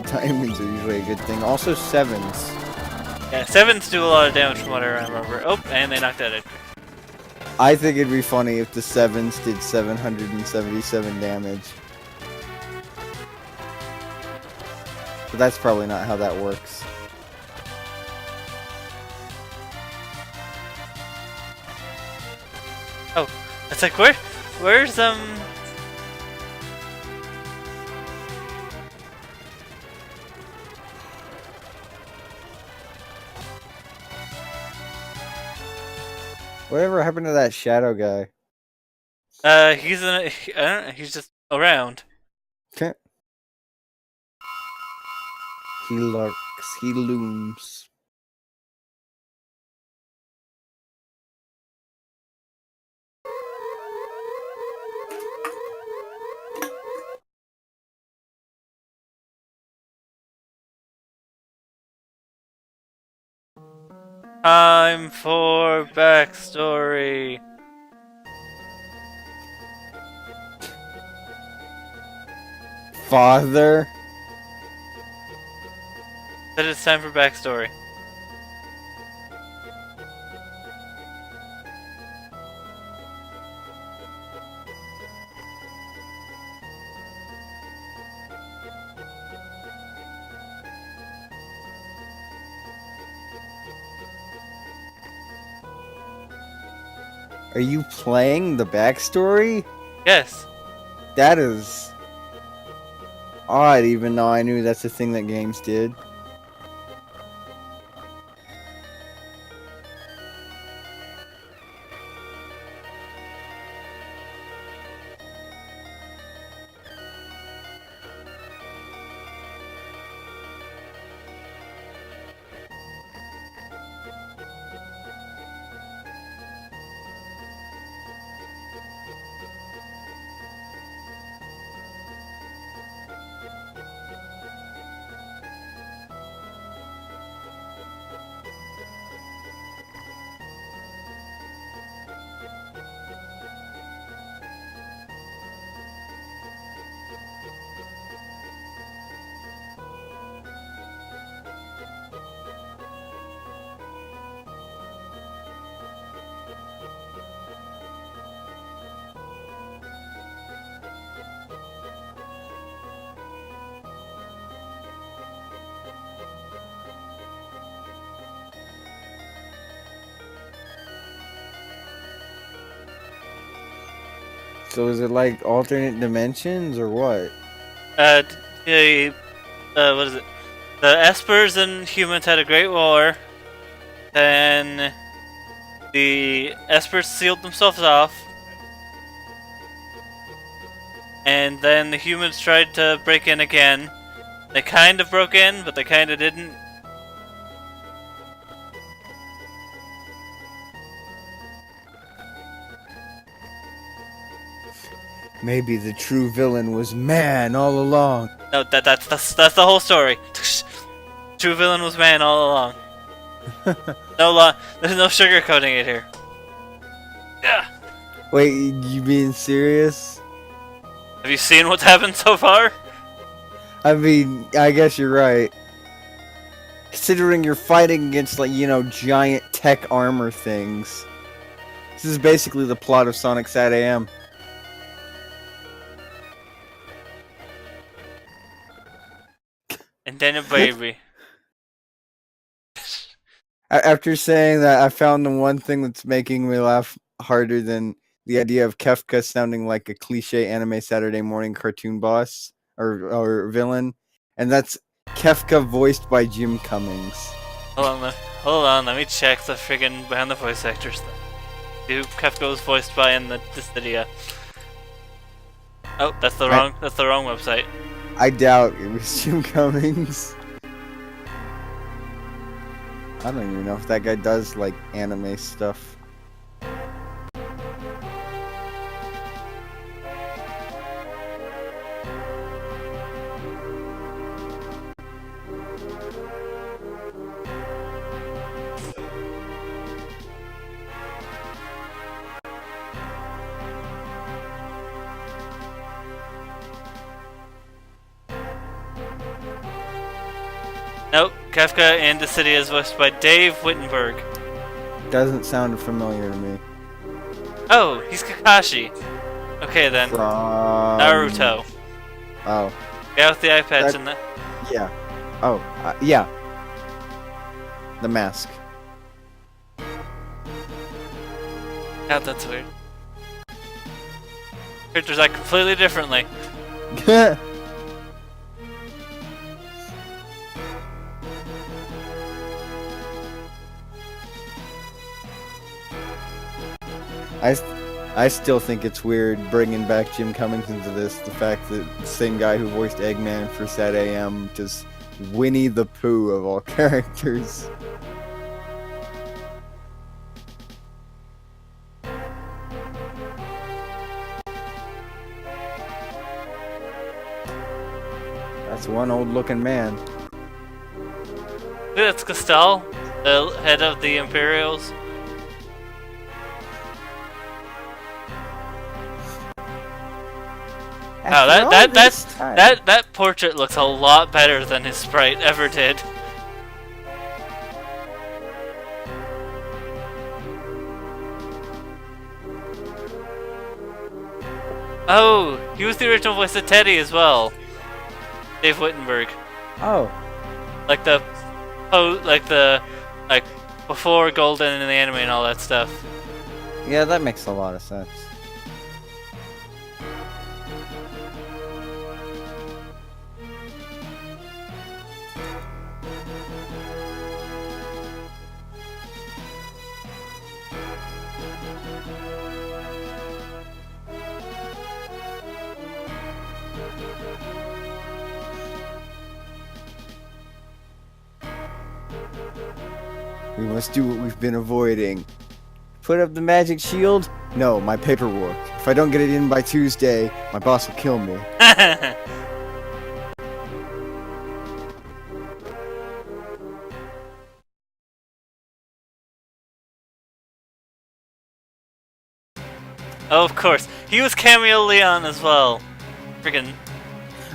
Diamonds are usually a good thing. Also sevens. Yeah, sevens do a lot of damage from what I remember. Oh, and they knocked out it. I think it'd be funny if the sevens did 777 damage. But that's probably not how that works. Oh, it's like where's Whatever happened to that shadow guy? he's I don't know, he's just around. Okay. He lurks, he looms. Time for backstory. Father? That it's time for backstory. Are you playing the backstory? Yes. That is odd, even though I knew that's a thing that games did. So is it like alternate dimensions or what? The what is it? The Espers and humans had a great war. Then the Espers sealed themselves off. And then the humans tried to break in again. They kind of broke in, but they kind of didn't. Maybe the true villain was man all along. No, that's the whole story. True villain was man all along. There's no sugarcoating it here. Yeah. Wait, you being serious? Have you seen what's happened so far? I mean, I guess you're right. Considering you're fighting against, like, you know, giant tech armor things. This is basically the plot of Sonic Sat AM. And then a baby. After saying that, I found the one thing that's making me laugh harder than the idea of Kefka sounding like a cliche anime Saturday morning cartoon boss or villain, and that's Kefka voiced by Jim Cummings. Hold on, let me check the friggin' behind the voice actor stuff. Who Kefka was voiced by in this video. Oh, that's the wrong website. I doubt it was Jim Cummings. I don't even know if that guy does like anime stuff. Nope, Kefka and Dissidia is voiced by Dave Wittenberg. Doesn't sound familiar to me. Oh, he's Kakashi. Okay then. From Naruto. Oh. Yeah, with the eye patch and the... Yeah. Oh, yeah. The mask. God, that's weird. Characters act completely differently. I still think it's weird bringing back Jim Cummings into this. The fact that the same guy who voiced Eggman for Sat AM, just Winnie the Pooh of all characters. That's one old-looking man. That's Castell, the head of the Imperials. Wow, that portrait looks a lot better than his sprite ever did. Oh, he was the original voice of Teddy as well. Dave Wittenberg. Oh. Like before Golden in the anime and all that stuff. Yeah, that makes a lot of sense. We must do what we've been avoiding. Put up the magic shield? No, my paperwork. If I don't get it in by Tuesday, my boss will kill me. Oh, of course. He was Cameo Leon as well. Freaking.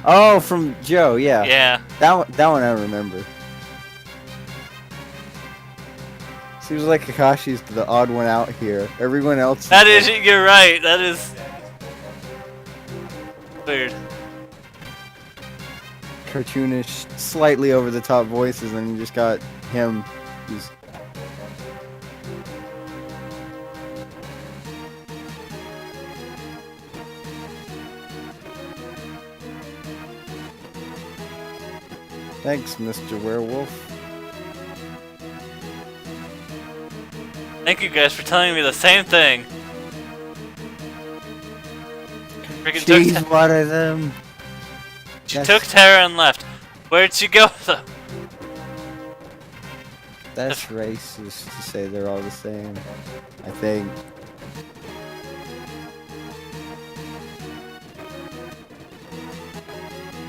Oh, from Joe, yeah. Yeah. That one I remember. Seems like Kakashi's the odd one out here. Everyone else. You're right. That is weird. Cartoonish, slightly over the top voices, and you just got him. Who's... Thanks, Mr. Werewolf. Thank you guys for telling me the same thing. Freaking She's took one of them. she took Terra and left. Where'd she go though? That's racist to say they're all the same. I think.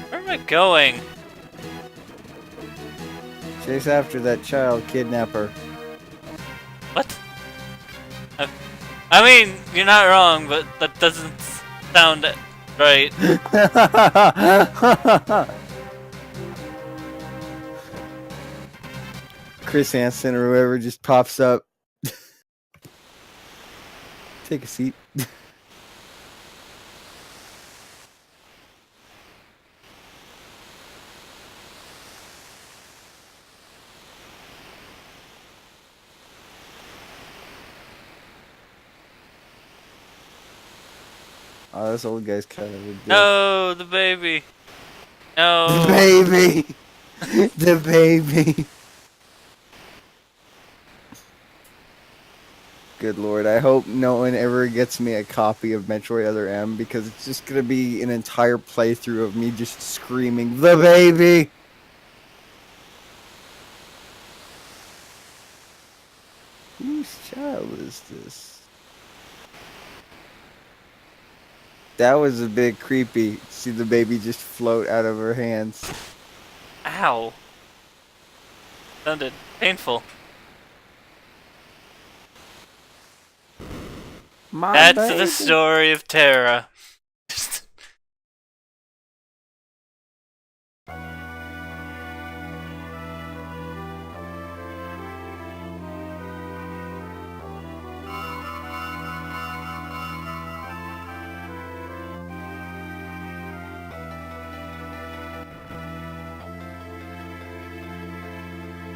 Where am I going? Chase after that child kidnapper. What? I mean, you're not wrong, but that doesn't sound right. Chris Hansen or whoever just pops up. Take a seat. Oh, this old guy's kind of a dick. No, the baby. No. The baby! The baby! Good lord, I hope no one ever gets me a copy of Metroid Other M, because it's just gonna be an entire playthrough of me just screaming, "The baby!" Whose child is this? That was a bit creepy. See the baby just float out of her hands. Ow. Sounded painful. My That's baby. the story of Terra.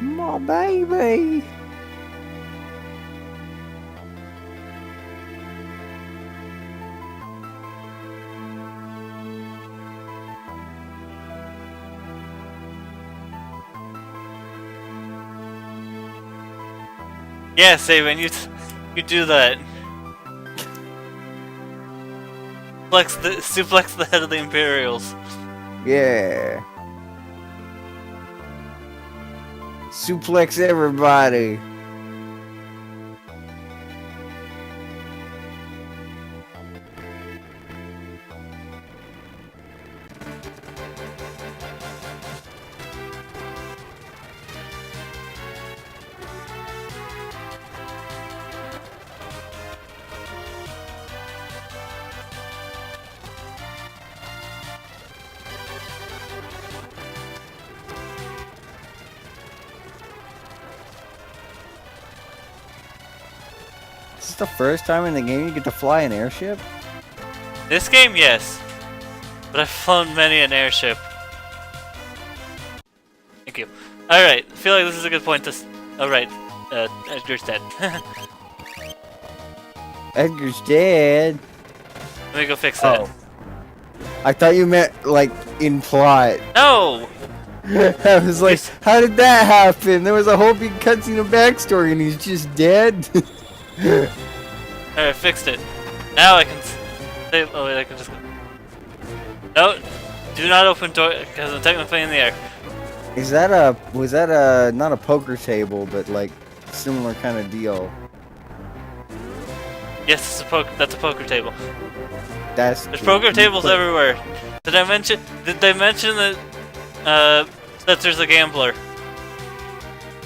My baby. Yeah, Saban, you do that. Suplex the head of the Imperials. Yeah. Suplex everybody. Is this the first time in the game you get to fly an airship? This game, yes. But I've flown many an airship. Thank you. Alright, I feel like this is a good point to... Alright, Edgar's dead. Edgar's dead. Let me go fix that. Oh. I thought you meant, like, in plot. No! I was like, how did that happen? There was a whole big cutscene of backstory and he's just dead? Alright, fixed it. Now I can save. Oh wait, I can just. No, do not open door because I'm technically in the air. Is that a, was that a, not a poker table, but like, similar kind of deal? Yes, that's a poker table. There's Poker tables everywhere. Did they mention that that there's a gambler?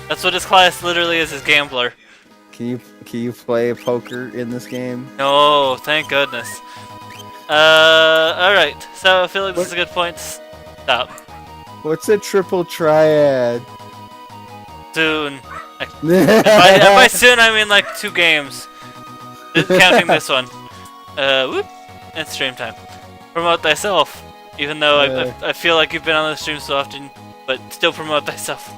That's what his class literally is gambler. Can you play poker in this game? No, thank goodness. Alright, so I feel like this is a good point to stop. What's a triple triad? Soon. By soon I mean like 2 games. Counting this one. Whoop. It's stream time. Promote thyself. Even though I feel like you've been on the stream so often, but still promote thyself.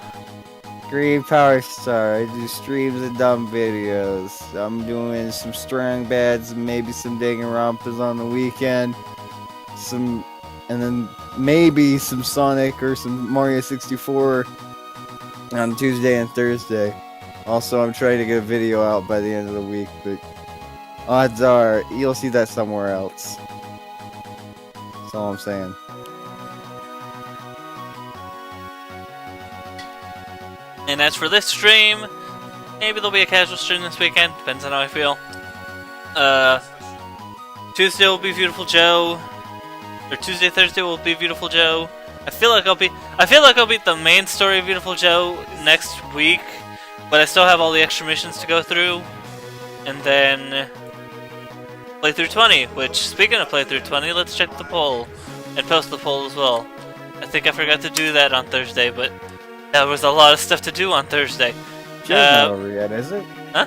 Green Power Star. I do streams and dumb videos. I'm doing some strong bads and maybe some Danganronpas on the weekend. Some and then maybe some Sonic or some Mario 64 on Tuesday and Thursday. Also, I'm trying to get a video out by the end of the week, but odds are you'll see that somewhere else. That's all I'm saying. And as for this stream, maybe there'll be a casual stream this weekend. Depends on how I feel. Tuesday will be Beautiful Joe, or Tuesday, Thursday will be Beautiful Joe. I feel like I'll beat the main story of Beautiful Joe next week, but I still have all the extra missions to go through, and then playthrough 20. Which, speaking of playthrough 20, let's check the poll and post the poll as well. I think I forgot to do that on Thursday, but there was a lot of stuff to do on Thursday. Show's not over yet, is it? Huh?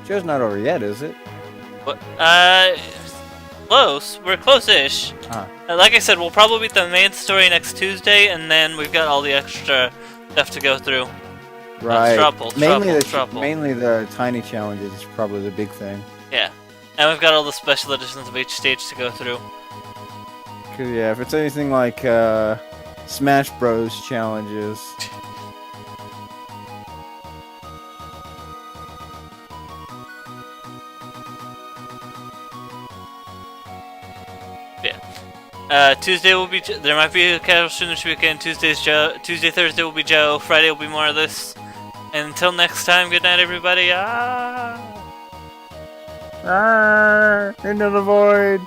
Show's not over yet, is it? What? Close. We're close-ish. Like I said, we'll probably beat the main story next Tuesday, and then we've got all the extra stuff to go through. Right. Mainly the tiny challenges is probably the big thing. Yeah. And we've got all the special editions of each stage to go through. 'Cause, yeah, if it's anything like Smash Bros. Challenges. Tuesday will be. There might be a casual stream this weekend. Tuesday, Thursday will be Joe. Friday will be more of this. And until next time, good night, everybody. Into the void.